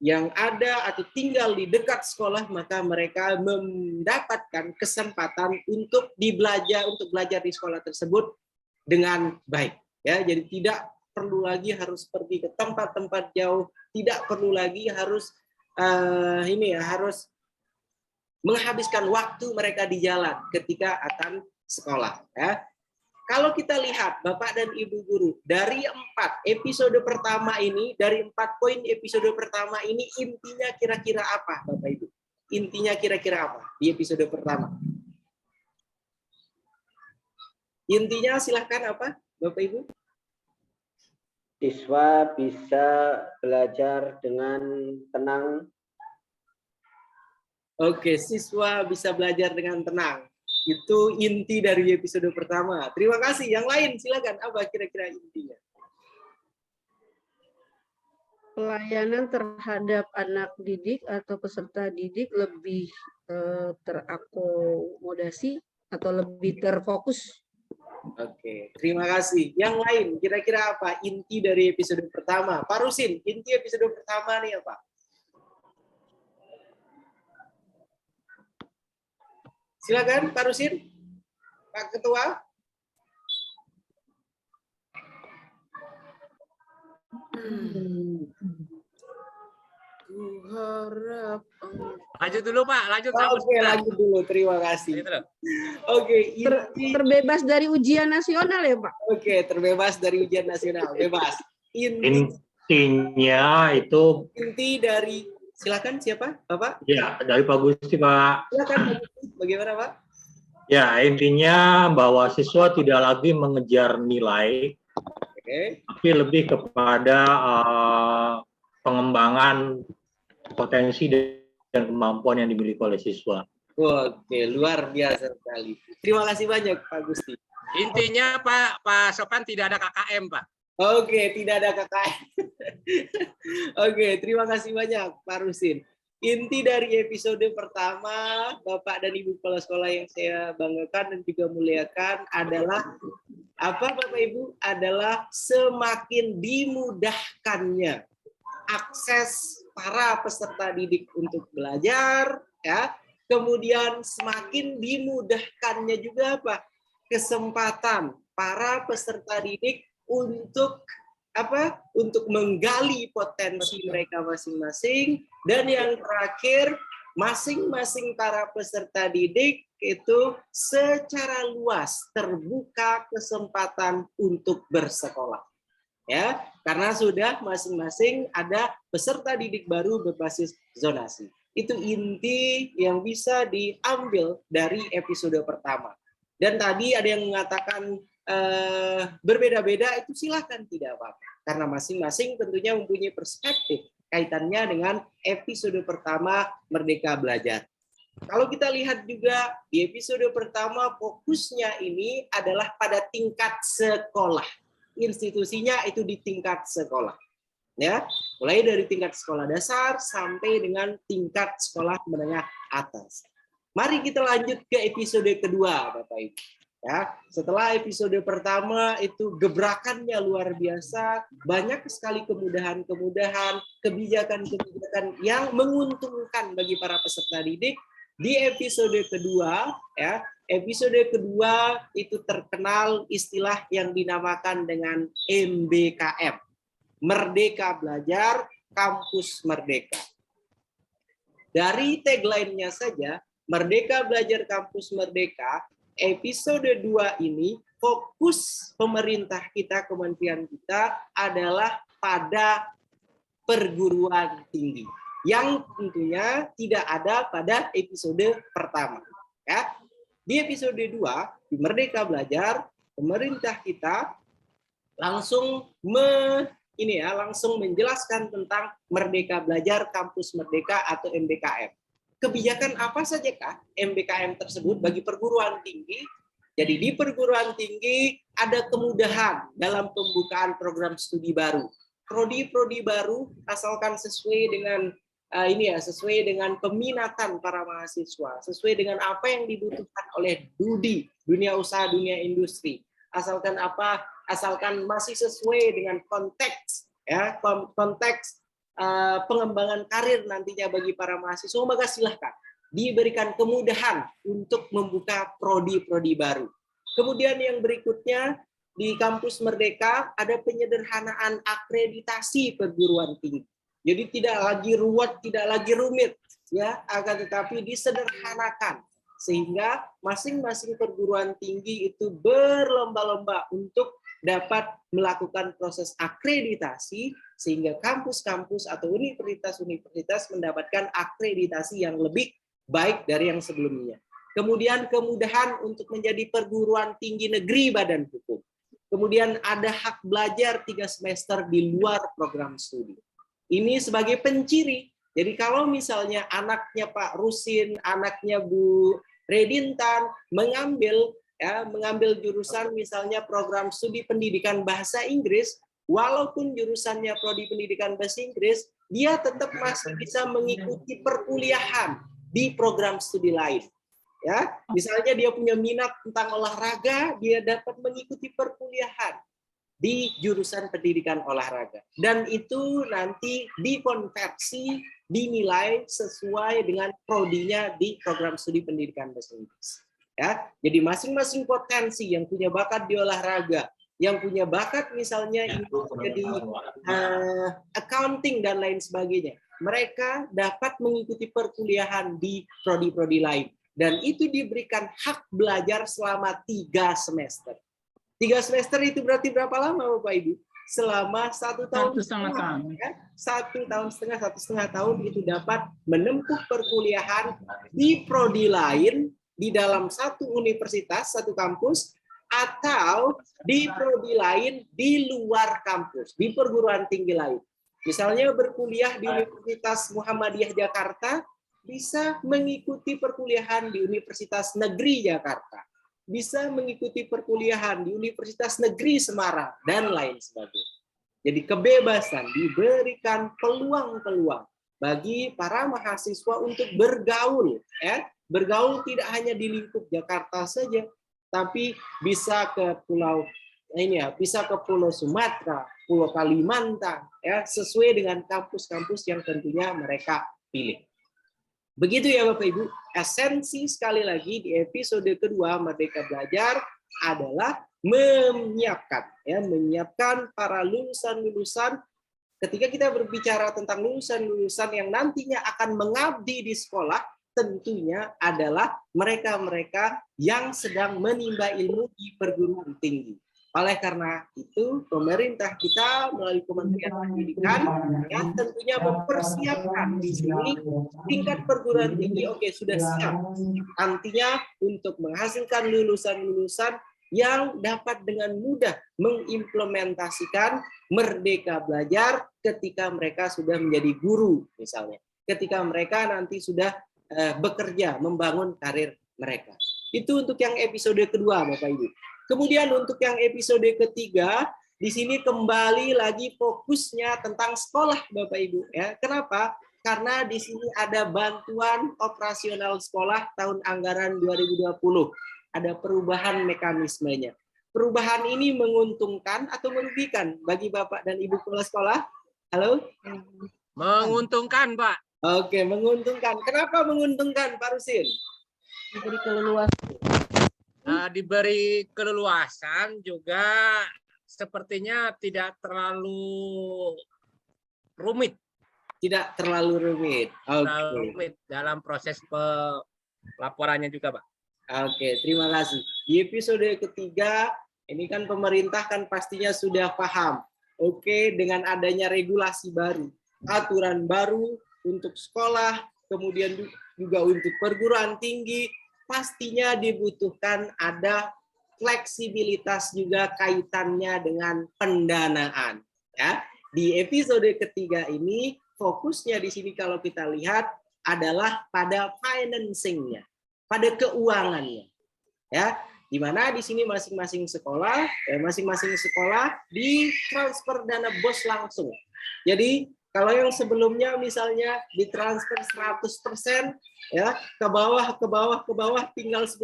yang ada atau tinggal di dekat sekolah, maka mereka mendapatkan kesempatan untuk belajar di sekolah tersebut dengan baik, ya. Jadi tidak perlu lagi harus pergi ke tempat-tempat jauh, tidak perlu lagi harus harus menghabiskan waktu mereka di jalan ketika akan sekolah, ya. Kalau kita lihat Bapak dan Ibu guru, dari 4 episode pertama ini, dari 4 poin episode pertama ini, intinya kira-kira apa Bapak Ibu? Intinya kira-kira apa di episode pertama? Intinya silahkan apa Bapak Ibu? Siswa bisa belajar dengan tenang. Oke, siswa bisa belajar dengan tenang. Itu inti dari episode pertama. Terima kasih. Yang lain silakan, apa kira-kira intinya? Pelayanan terhadap anak didik atau peserta didik lebih terakomodasi atau lebih terfokus. Oke, terima kasih. Yang lain, kira-kira apa inti dari episode pertama? Pak Rusin, inti episode pertama nih apa? Silakan, Pak Rusin. Pak Ketua. Lanjut dulu Pak, lanjut. Oke, lanjut dulu. Terima kasih. Oke, terbebas dari ujian nasional ya Pak? Oke, terbebas dari ujian nasional, bebas. Intinya itu inti dari, silakan siapa, Bapak? ya dari Pak Gusti Pak. Silakan, Pak Gusti. Bagaimana Pak? Ya, intinya bahwa siswa tidak lagi mengejar nilai, tapi lebih kepada pengembangan potensi dan kemampuan yang dimiliki oleh siswa. Oke, luar biasa sekali. Terima kasih banyak Pak Gusti. Intinya Pak Sopan tidak ada KKM Pak. Oke, tidak ada KKM. Oke, terima kasih banyak Pak Rusin. Inti dari episode pertama, Bapak dan Ibu Kepala Sekolah yang saya banggakan dan juga muliakan adalah apa Bapak Ibu? Adalah semakin dimudahkannya akses para peserta didik untuk belajar, ya. Kemudian semakin dimudahkannya juga apa? Kesempatan para peserta didik untuk apa? Untuk menggali potensi mereka masing-masing. Dan yang terakhir, masing-masing para peserta didik itu secara luas terbuka kesempatan untuk bersekolah. Ya, karena sudah masing-masing ada peserta didik baru berbasis zonasi. Itu inti yang bisa diambil dari episode pertama. Dan tadi ada yang mengatakan berbeda-beda, itu silakan, tidak apa-apa. Karena masing-masing tentunya mempunyai perspektif kaitannya dengan episode pertama Merdeka Belajar. Kalau kita lihat juga di episode pertama, fokusnya ini adalah pada tingkat sekolah. Institusinya itu di tingkat sekolah. Ya, mulai dari tingkat sekolah dasar sampai dengan tingkat sekolah menengah atas. Mari kita lanjut ke episode kedua, Bapak Ibu. Ya, setelah episode pertama itu gebrakannya luar biasa, banyak sekali kemudahan-kemudahan, kebijakan-kebijakan yang menguntungkan bagi para peserta didik. Di episode kedua, ya, episode kedua itu terkenal istilah yang dinamakan dengan MBKM. Merdeka Belajar, Kampus Merdeka. Dari tagline-nya saja, Merdeka Belajar Kampus Merdeka, episode 2 ini fokus pemerintah kita, kementerian kita adalah pada perguruan tinggi. Yang tentunya tidak ada pada episode pertama. Ya. Di episode 2, di Merdeka Belajar, pemerintah kita langsung langsung menjelaskan tentang Merdeka Belajar Kampus Merdeka atau MBKM. Kebijakan apa saja kah MBKM tersebut bagi perguruan tinggi? Jadi di perguruan tinggi ada kemudahan dalam pembukaan program studi baru. Prodi-prodi baru asalkan sesuai dengan sesuai dengan peminatan para mahasiswa, sesuai dengan apa yang dibutuhkan oleh dunia usaha, dunia industri. Asalkan masih sesuai dengan konteks, ya, konteks pengembangan karir nantinya bagi para mahasiswa, maka silahkan diberikan kemudahan untuk membuka prodi-prodi baru. Kemudian yang berikutnya, di Kampus Merdeka ada penyederhanaan akreditasi perguruan tinggi. Jadi tidak lagi ruwet, tidak lagi rumit, ya, akan tetapi disederhanakan sehingga masing-masing perguruan tinggi itu berlomba-lomba untuk dapat melakukan proses akreditasi sehingga kampus-kampus atau universitas-universitas mendapatkan akreditasi yang lebih baik dari yang sebelumnya. Kemudian kemudahan untuk menjadi perguruan tinggi negeri badan hukum. Kemudian ada hak belajar 3 semester di luar program studi. Ini sebagai penciri. Jadi kalau misalnya anaknya Pak Rusin, anaknya Bu Redintan mengambil jurusan misalnya program studi pendidikan bahasa Inggris, walaupun jurusannya prodi pendidikan bahasa Inggris, dia tetap masih bisa mengikuti perkuliahan di program studi lain. Ya, misalnya dia punya minat tentang olahraga, dia dapat mengikuti perkuliahan di jurusan pendidikan olahraga. Dan itu nanti dikonversi, dinilai sesuai dengan prodinya di program studi pendidikan bahasa Inggris. Ya, jadi masing-masing potensi yang punya bakat di olahraga, yang punya bakat misalnya itu jadi accounting dan lain sebagainya, mereka dapat mengikuti perkuliahan di prodi-prodi lain. Dan itu diberikan hak belajar selama 3 semester. 3 semester itu berarti berapa lama Bapak Ibu? Selama 1 tahun. 1,5 tahun. Ya? 1,5 tahun, 1,5 tahun itu dapat menempuh perkuliahan di prodi lain, di dalam satu universitas, satu kampus, atau di prodi lain di luar kampus, di perguruan tinggi lain. Misalnya berkuliah di Universitas Muhammadiyah Jakarta, bisa mengikuti perkuliahan di Universitas Negeri Jakarta, bisa mengikuti perkuliahan di Universitas Negeri Semarang, dan lain sebagainya. Jadi kebebasan, diberikan peluang-peluang bagi para mahasiswa untuk bergaul. Ya. Bergaul tidak hanya di lingkup Jakarta saja, tapi bisa ke bisa ke Pulau Sumatera, Pulau Kalimantan, ya, sesuai dengan kampus-kampus yang tentunya mereka pilih. Begitu ya Bapak Ibu, esensi sekali lagi di episode kedua Merdeka Belajar adalah menyiapkan para lulusan-lulusan. Ketika kita berbicara tentang lulusan-lulusan yang nantinya akan mengabdi di sekolah, tentunya adalah mereka-mereka yang sedang menimba ilmu di perguruan tinggi. Oleh karena itu, pemerintah kita melalui Kementerian Pendidikan ya tentunya mempersiapkan di sini tingkat perguruan tinggi sudah siap nantinya untuk menghasilkan lulusan-lulusan yang dapat dengan mudah mengimplementasikan Merdeka Belajar ketika mereka sudah menjadi guru misalnya, ketika mereka nanti sudah bekerja membangun karir mereka. Itu untuk yang episode kedua, Bapak Ibu. Kemudian untuk yang episode ketiga, di sini kembali lagi fokusnya tentang sekolah, Bapak Ibu. Ya, kenapa? Karena di sini ada bantuan operasional sekolah tahun anggaran 2020. Ada perubahan mekanismenya. Perubahan ini menguntungkan atau merugikan bagi Bapak dan Ibu kepala sekolah? Halo? Menguntungkan, Pak. Oke, menguntungkan. Kenapa menguntungkan, Pak Rusin? Diberi keleluasan. Diberi keleluasan juga sepertinya tidak terlalu rumit. Tidak terlalu rumit. Terlalu rumit dalam proses pelaporannya juga, Pak. Oke, terima kasih. Di episode ketiga, ini kan pemerintah kan pastinya sudah paham. Oke, dengan adanya regulasi baru, aturan baru untuk sekolah, kemudian juga untuk perguruan tinggi, pastinya dibutuhkan ada fleksibilitas juga kaitannya dengan pendanaan. Ya, di episode ketiga ini fokusnya di sini kalau kita lihat adalah pada financing-nya, pada keuangannya. Ya, di mana di sini masing-masing sekolah ditransfer dana BOS langsung. Jadi kalau yang sebelumnya misalnya ditransfer 100% ya ke bawah tinggal 10%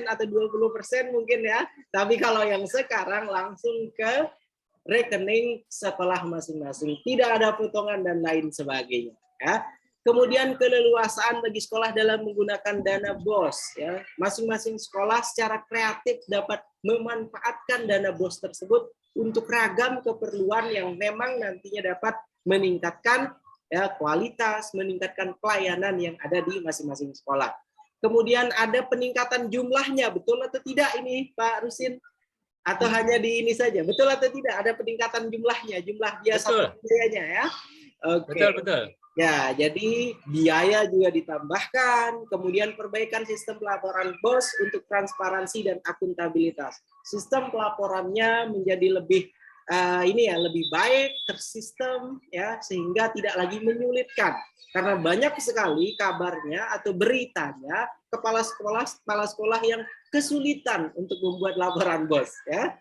atau 20% mungkin ya. Tapi kalau yang sekarang langsung ke rekening sekolah masing-masing, tidak ada potongan dan lain sebagainya ya. Kemudian keleluasaan bagi sekolah dalam menggunakan dana BOS ya. Masing-masing sekolah secara kreatif dapat memanfaatkan dana BOS tersebut untuk ragam keperluan yang memang nantinya dapat meningkatkan ya kualitas, meningkatkan pelayanan yang ada di masing-masing sekolah. Kemudian ada peningkatan jumlahnya, betul atau tidak ini Pak Rusin? Atau hanya di ini saja? Betul atau tidak ada peningkatan jumlahnya, jumlah biasa biayanya ya? Oke. Betul. Ya, jadi biaya juga ditambahkan, kemudian perbaikan sistem pelaporan BOS untuk transparansi dan akuntabilitas. Sistem pelaporannya menjadi lebih lebih baik, tersistem ya, sehingga tidak lagi menyulitkan. Karena banyak sekali kabarnya atau beritanya kepala sekolah yang kesulitan untuk membuat laporan BOS ya.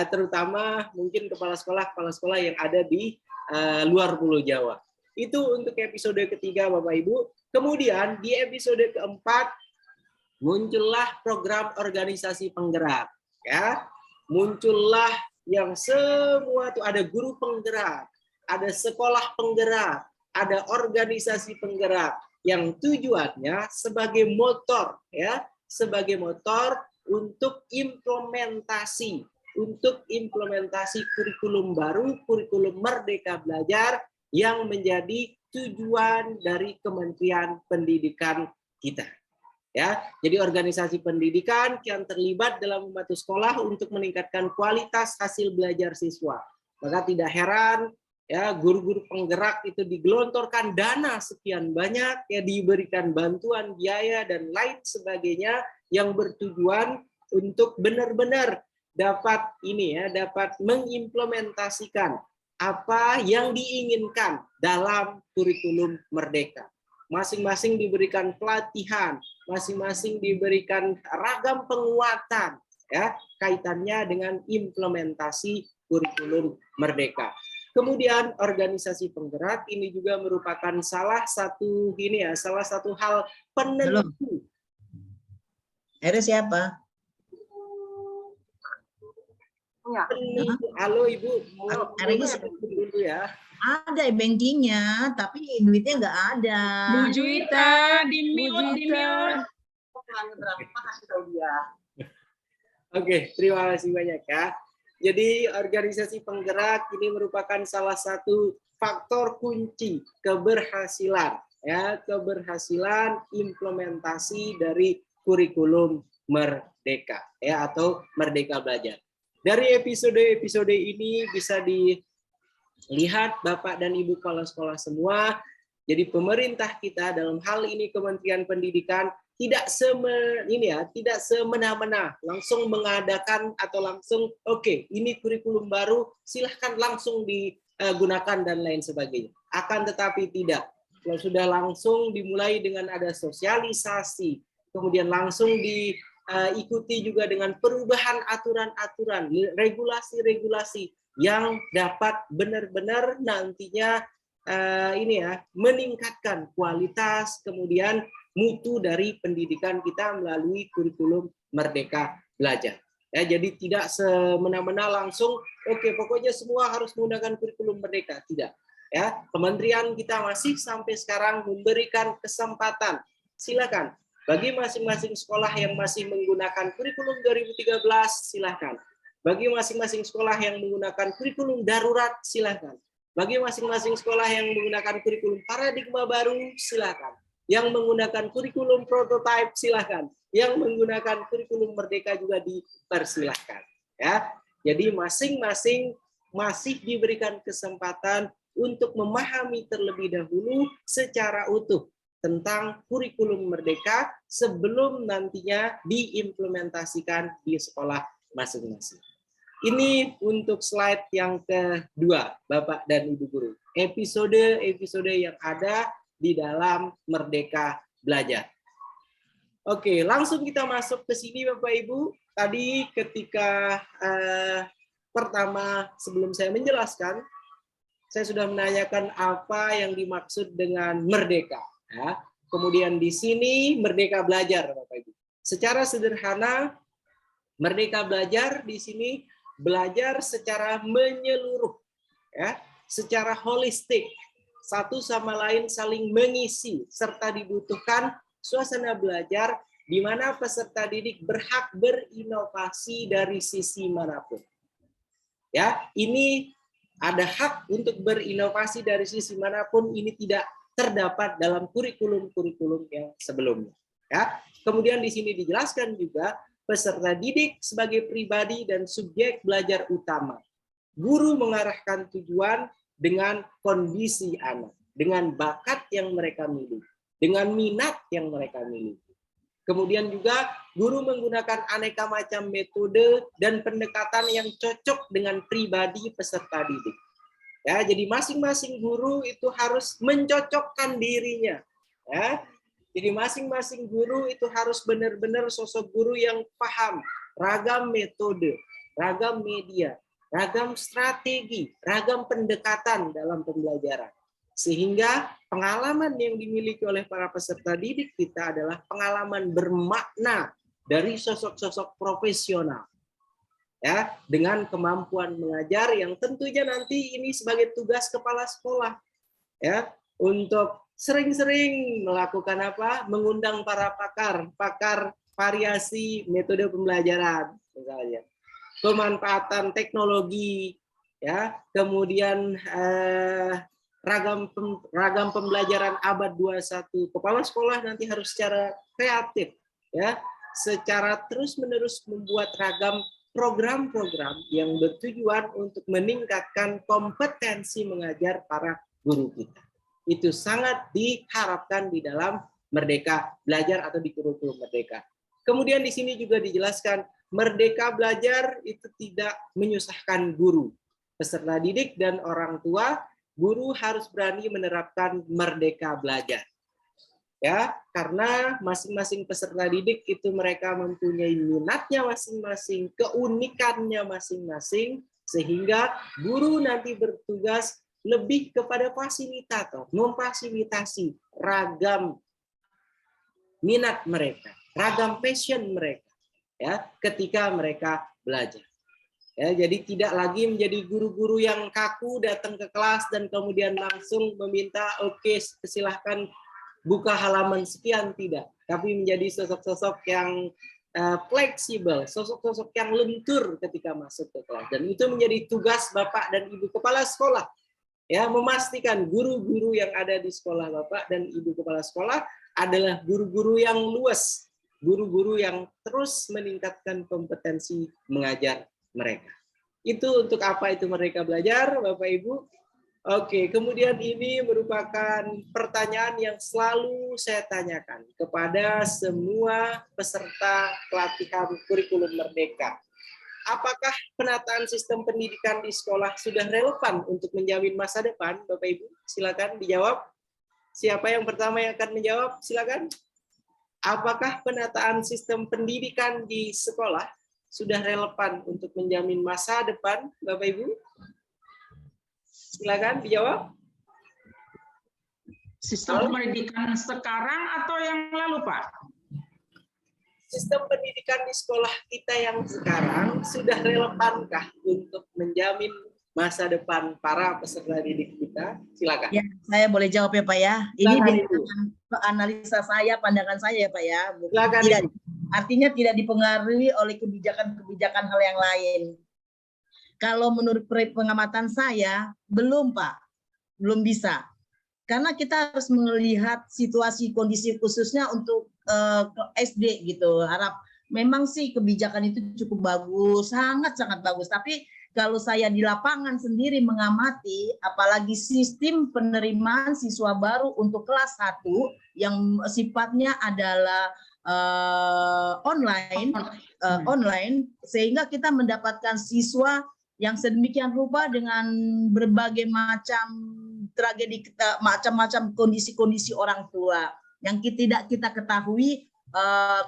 Terutama mungkin kepala sekolah yang ada di luar Pulau Jawa. Itu untuk episode ketiga Bapak Ibu. Kemudian di episode keempat muncullah program organisasi penggerak ya. Muncullah yang semua itu ada guru penggerak, ada sekolah penggerak, ada organisasi penggerak yang tujuannya sebagai motor ya, sebagai motor untuk implementasi kurikulum baru, kurikulum Merdeka Belajar yang menjadi tujuan dari Kementerian Pendidikan kita. Ya, jadi organisasi pendidikan yang terlibat dalam membantu sekolah untuk meningkatkan kualitas hasil belajar siswa. Maka tidak heran ya guru-guru penggerak itu digelontorkan dana sekian banyak, ya diberikan bantuan biaya dan lain sebagainya yang bertujuan untuk benar-benar dapat mengimplementasikan apa yang diinginkan dalam kurikulum Merdeka. Masing-masing diberikan pelatihan, masing-masing diberikan ragam penguatan ya kaitannya dengan implementasi kurikulum Merdeka. Kemudian organisasi penggerak ini juga merupakan salah satu hal penentu. Ada siapa? Halo Ibu, dulu ya. Ada bankingnya, tapi duitnya nggak ada. Bu Juwita, di mute. Oke, terima kasih banyak ya. Jadi organisasi penggerak ini merupakan salah satu faktor kunci keberhasilan ya, keberhasilan implementasi dari kurikulum Merdeka ya, atau Merdeka Belajar. Dari episode-episode ini bisa dilihat Bapak dan Ibu kepala sekolah semua, jadi pemerintah kita dalam hal ini Kementerian Pendidikan tidak tidak semena-mena langsung mengadakan atau langsung oke, ini kurikulum baru silahkan langsung digunakan dan lain sebagainya. Akan tetapi tidak, kalau sudah langsung dimulai dengan ada sosialisasi, kemudian langsung diikuti juga dengan perubahan aturan-aturan, regulasi-regulasi yang dapat benar-benar nantinya meningkatkan kualitas kemudian mutu dari pendidikan kita melalui kurikulum Merdeka Belajar. Ya, jadi tidak semena-mena langsung oke, pokoknya semua harus menggunakan kurikulum Merdeka, tidak. Ya, kementerian kita masih sampai sekarang memberikan kesempatan. Silakan bagi masing-masing sekolah yang masih menggunakan kurikulum 2013 silakan. Bagi masing-masing sekolah yang menggunakan kurikulum darurat silakan. Bagi masing-masing sekolah yang menggunakan kurikulum paradigma baru silakan. Yang menggunakan kurikulum prototype silahkan, yang menggunakan kurikulum Merdeka juga dipersilahkan. Ya, jadi masing-masing masih diberikan kesempatan untuk memahami terlebih dahulu secara utuh tentang kurikulum Merdeka sebelum nantinya diimplementasikan di sekolah masing-masing. Ini untuk slide yang kedua, Bapak dan Ibu Guru. Episode-episode yang ada di dalam Merdeka Belajar. Oke, langsung kita masuk ke sini Bapak Ibu. Tadi ketika pertama sebelum saya menjelaskan, saya sudah menanyakan apa yang dimaksud dengan merdeka. Ya. Kemudian di sini Merdeka Belajar Bapak Ibu. Secara sederhana, Merdeka Belajar di sini belajar secara menyeluruh, ya, secara holistik. Satu sama lain saling mengisi serta dibutuhkan suasana belajar di mana peserta didik berhak berinovasi dari sisi manapun. Ya, ini ada hak untuk berinovasi dari sisi manapun, ini tidak terdapat dalam kurikulum-kurikulum yang sebelumnya. Ya, kemudian di sini dijelaskan juga peserta didik sebagai pribadi dan subjek belajar utama. Guru mengarahkan tujuan dengan kondisi anak, dengan bakat yang mereka miliki, dengan minat yang mereka miliki. Kemudian juga guru menggunakan aneka macam metode dan pendekatan yang cocok dengan pribadi peserta didik. Ya, jadi masing-masing guru itu harus mencocokkan dirinya. Ya, jadi masing-masing guru itu harus benar-benar sosok guru yang paham ragam metode, ragam media, ragam strategi, ragam pendekatan dalam pembelajaran. Sehingga pengalaman yang dimiliki oleh para peserta didik kita adalah pengalaman bermakna dari sosok-sosok profesional. Ya, dengan kemampuan mengajar yang tentunya nanti ini sebagai tugas kepala sekolah. Ya, untuk sering-sering melakukan apa? Mengundang para pakar variasi metode pembelajaran misalnya. Pemanfaatan teknologi, ya, kemudian ragam pembelajaran abad 21. Kepala sekolah nanti harus secara kreatif, ya, secara terus-menerus membuat ragam program-program yang bertujuan untuk meningkatkan kompetensi mengajar para guru kita. Itu sangat diharapkan di dalam Merdeka Belajar atau di kurikulum Merdeka. Kemudian di sini juga dijelaskan Merdeka Belajar itu tidak menyusahkan guru, peserta didik dan orang tua. Guru harus berani menerapkan Merdeka Belajar. Ya, karena masing-masing peserta didik itu mereka mempunyai minatnya masing-masing, keunikannya masing-masing, sehingga guru nanti bertugas lebih kepada fasilitator, memfasilitasi ragam minat mereka, ragam passion mereka, ya, ketika mereka belajar. Ya, jadi tidak lagi menjadi guru-guru yang kaku datang ke kelas dan kemudian langsung meminta oke, silahkan buka halaman sekian, tidak. Tapi menjadi sosok-sosok yang fleksibel, sosok-sosok yang lentur ketika masuk ke kelas. Dan itu menjadi tugas Bapak dan Ibu Kepala Sekolah. Ya, memastikan guru-guru yang ada di sekolah Bapak dan Ibu Kepala Sekolah adalah guru-guru yang luas, guru-guru yang terus meningkatkan kompetensi mengajar mereka. Itu untuk apa itu mereka belajar, Bapak Ibu? Oke, kemudian ini merupakan pertanyaan yang selalu saya tanyakan kepada semua peserta pelatihan kurikulum Merdeka. Apakah penataan sistem pendidikan di sekolah sudah relevan untuk menjamin masa depan, Bapak Ibu? Silakan dijawab. Siapa yang pertama yang akan menjawab? Silakan. Apakah penataan sistem pendidikan di sekolah sudah relevan untuk menjamin masa depan, Bapak Ibu? Silakan dijawab. Sistem pendidikan sekarang atau yang lalu, Pak? Sistem pendidikan di sekolah kita yang sekarang sudah relevankah untuk menjamin masa depan para peserta didik kita? Silakan. Ya, saya boleh jawab ya Pak ya. Ini Silakan, dengan analisa saya, pandangan saya ya Pak ya. Silakan, Tidak, artinya tidak dipengaruhi oleh kebijakan-kebijakan hal yang lain. Kalau menurut pengamatan saya, belum Pak, belum bisa. Karena kita harus melihat situasi kondisi khususnya untuk SD gitu. Harap memang sih kebijakan itu cukup bagus, sangat-sangat bagus. Tapi kalau saya di lapangan sendiri mengamati, apalagi sistem penerimaan siswa baru untuk kelas 1 yang sifatnya adalah online, sehingga kita mendapatkan siswa yang sedemikian rupa dengan berbagai macam tragedi, macam-macam kondisi-kondisi orang tua yang tidak kita ketahui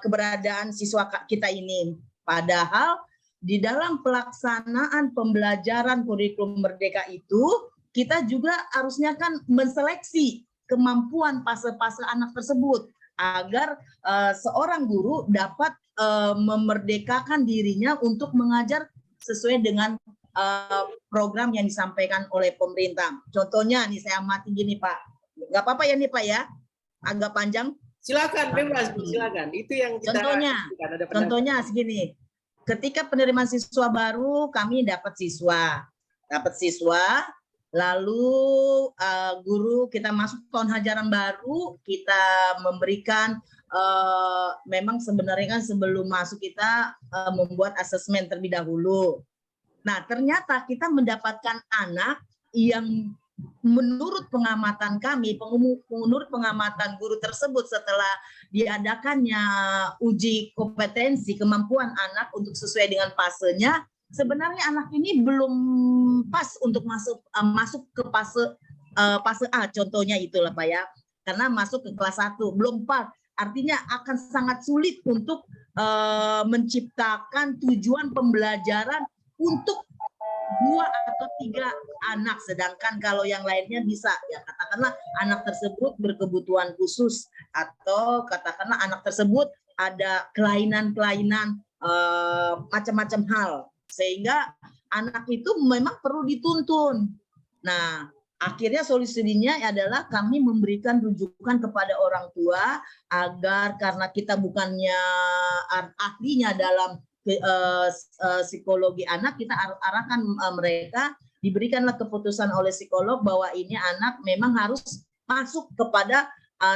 keberadaan siswa kita ini. Padahal di dalam pelaksanaan pembelajaran kurikulum Merdeka itu kita juga harusnya kan menseleksi kemampuan fase-fase anak tersebut agar seorang guru dapat memerdekakan dirinya untuk mengajar sesuai dengan program yang disampaikan oleh pemerintah. Contohnya nih saya amati gini Pak, nggak apa-apa ya nih Pak ya, agak panjang. Silakan, bebas Bu, silakan. Itu yang kita contohnya segini. Ketika penerimaan siswa baru, kami dapat siswa, lalu guru kita masuk tahun ajaran baru, kita memberikan memang sebenarnya kan sebelum masuk kita membuat asesmen terlebih dahulu. Nah, ternyata kita mendapatkan anak yang menurut pengamatan kami, menurut pengamatan guru tersebut setelah diadakannya uji kompetensi kemampuan anak untuk sesuai dengan fasenya, sebenarnya anak ini belum pas untuk masuk ke fase A, contohnya itulah Pak ya, karena masuk ke kelas 1 belum pas. Artinya akan sangat sulit untuk menciptakan tujuan pembelajaran untuk 2 atau 3 anak, sedangkan kalau yang lainnya bisa ya katakanlah anak tersebut berkebutuhan khusus atau katakanlah anak tersebut ada kelainan-kelainan macam-macam hal, sehingga anak itu memang perlu dituntun. Nah, akhirnya solusinya adalah kami memberikan rujukan kepada orang tua agar karena kita bukannya ahlinya dalam psikologi anak, kita arahkan mereka, diberikanlah keputusan oleh psikolog bahwa ini anak memang harus masuk kepada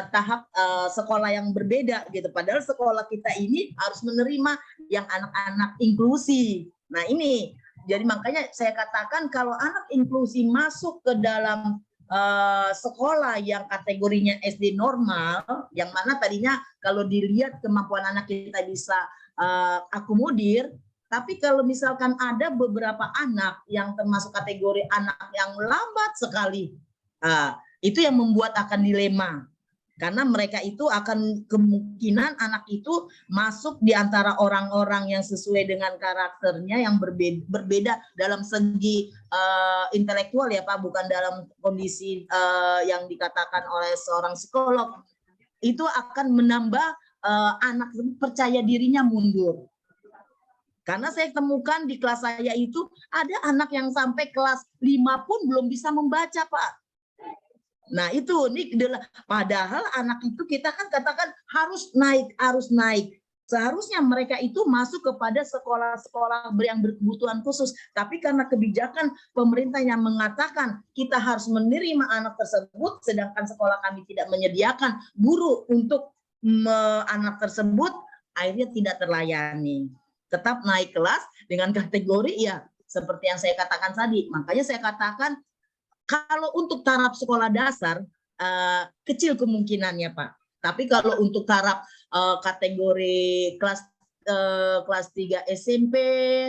tahap sekolah yang berbeda gitu. Padahal sekolah kita ini harus menerima yang anak-anak inklusi. Nah ini, jadi makanya saya katakan kalau anak inklusi masuk ke dalam sekolah yang kategorinya SD normal, yang mana tadinya kalau dilihat kemampuan anak kita bisa akomodir, tapi kalau misalkan ada beberapa anak yang termasuk kategori anak yang lambat sekali, itu yang membuat akan dilema. Karena mereka itu akan kemungkinan anak itu masuk di antara orang-orang yang sesuai dengan karakternya yang berbeda dalam segi intelektual ya Pak, bukan dalam kondisi yang dikatakan oleh seorang psikolog. Itu akan menambah anak percaya dirinya mundur. Karena saya temukan di kelas saya itu ada anak yang sampai kelas 5 pun belum bisa membaca Pak. Nah itu, padahal anak itu kita kan katakan harus naik. Seharusnya mereka itu masuk kepada sekolah-sekolah yang berkebutuhan khusus. Tapi karena kebijakan pemerintah yang mengatakan kita harus menerima anak tersebut, sedangkan sekolah kami tidak menyediakan guru untuk anak tersebut, akhirnya tidak terlayani. Tetap naik kelas dengan kategori ya seperti yang saya katakan tadi. Makanya saya katakan kalau untuk taraf sekolah dasar kecil kemungkinannya Pak. Tapi kalau untuk taraf kategori kelas 3 SMP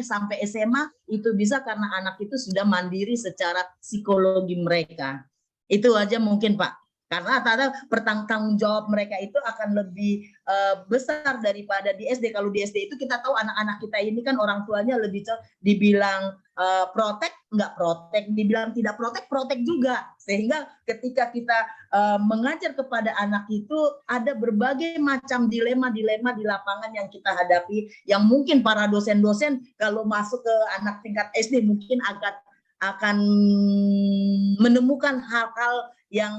sampai SMA itu bisa karena anak itu sudah mandiri secara psikologi mereka. Itu aja mungkin Pak. Karena tanggung jawab mereka itu akan lebih besar daripada di SD. Kalau di SD itu kita tahu anak-anak kita ini kan orang tuanya lebih dibilang protek, nggak protek, dibilang tidak protek, protek juga. Sehingga ketika kita mengajar kepada anak itu ada berbagai macam dilema-dilema di lapangan yang kita hadapi, yang mungkin para dosen-dosen kalau masuk ke anak tingkat SD mungkin akan menemukan hal-hal yang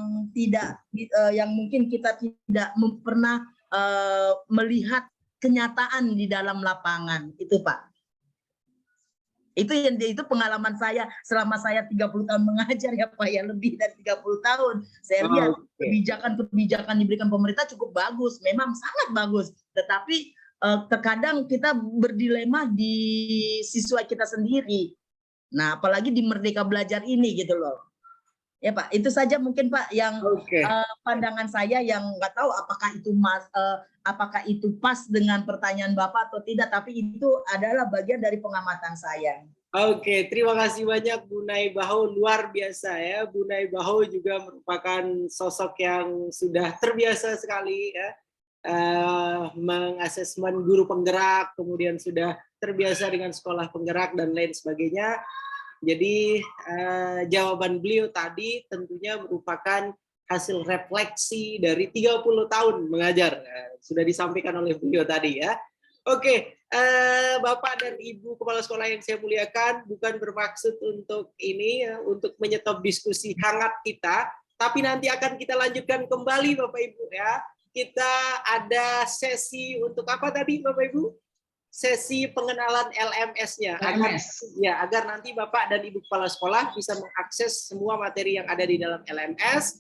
mungkin kita tidak pernah melihat kenyataan di dalam lapangan itu Pak. Itu pengalaman saya selama saya 30 tahun mengajar ya Pak, ya lebih dari 30 tahun. Saya lihat kebijakan diberikan pemerintah cukup bagus, memang sangat bagus. Tetapi terkadang kita berdilema di siswa kita sendiri. Nah, apalagi di Merdeka Belajar ini gitu loh. Ya Pak, itu saja mungkin Pak yang pandangan saya, yang nggak tahu apakah itu pas dengan pertanyaan Bapak atau tidak, tapi itu adalah bagian dari pengamatan saya. Oke, terima kasih banyak Bu Naibaho, luar biasa ya. Bu Naibaho juga merupakan sosok yang sudah terbiasa sekali ya mengasesmen guru penggerak, kemudian sudah terbiasa dengan sekolah penggerak dan lain sebagainya. Jadi jawaban beliau tadi tentunya merupakan hasil refleksi dari 30 tahun mengajar. Sudah disampaikan oleh beliau tadi ya. Oke, Bapak dan Ibu Kepala Sekolah yang saya muliakan, bukan bermaksud untuk ini ya, untuk menyetop diskusi hangat kita, tapi nanti akan kita lanjutkan kembali Bapak Ibu ya. Kita ada sesi untuk apa tadi Bapak Ibu? Sesi pengenalan LMS-nya agar nanti Bapak dan Ibu Kepala Sekolah bisa mengakses semua materi yang ada di dalam LMS.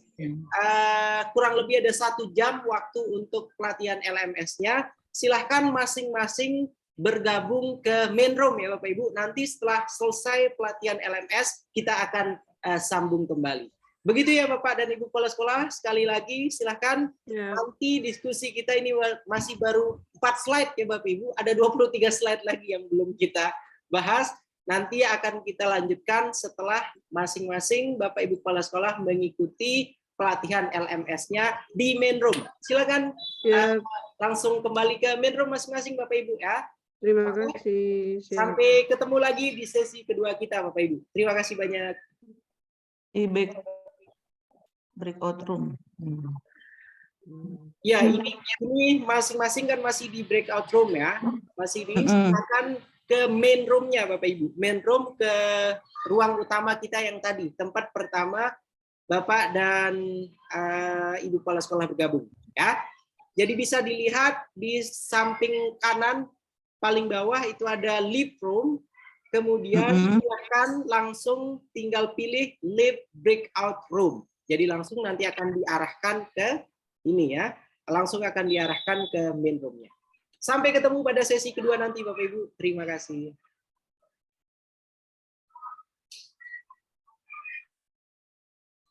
Kurang lebih ada 1 jam waktu untuk pelatihan LMS-nya. Silahkan masing-masing bergabung ke main room ya Bapak Ibu. Nanti setelah selesai pelatihan LMS kita akan sambung kembali. Begitu ya Bapak dan Ibu Kepala Sekolah, sekali lagi silahkan nanti diskusi kita ini masih baru 4 slide ya Bapak Ibu, ada 23 slide lagi yang belum kita bahas, nanti akan kita lanjutkan setelah masing-masing Bapak Ibu Kepala Sekolah mengikuti pelatihan LMS-nya di main room. Silakan langsung kembali ke main room masing-masing Bapak Ibu ya. Terima kasih. Sampai ketemu lagi di sesi kedua kita Bapak Ibu. Terima kasih banyak. Breakout room. Ya, ini masing-masing kan masih di breakout room ya. Masih silakan ke main room-nya Bapak Ibu. Main room ke ruang utama kita yang tadi, tempat pertama Bapak dan Ibu Kepala Sekolah bergabung ya. Jadi bisa dilihat di samping kanan paling bawah itu ada live room. Kemudian silakan langsung tinggal pilih live breakout room. Jadi langsung nanti akan diarahkan ke ini ya, langsung akan diarahkan ke main room-nya. Sampai ketemu pada sesi kedua nanti Bapak Ibu. Terima kasih.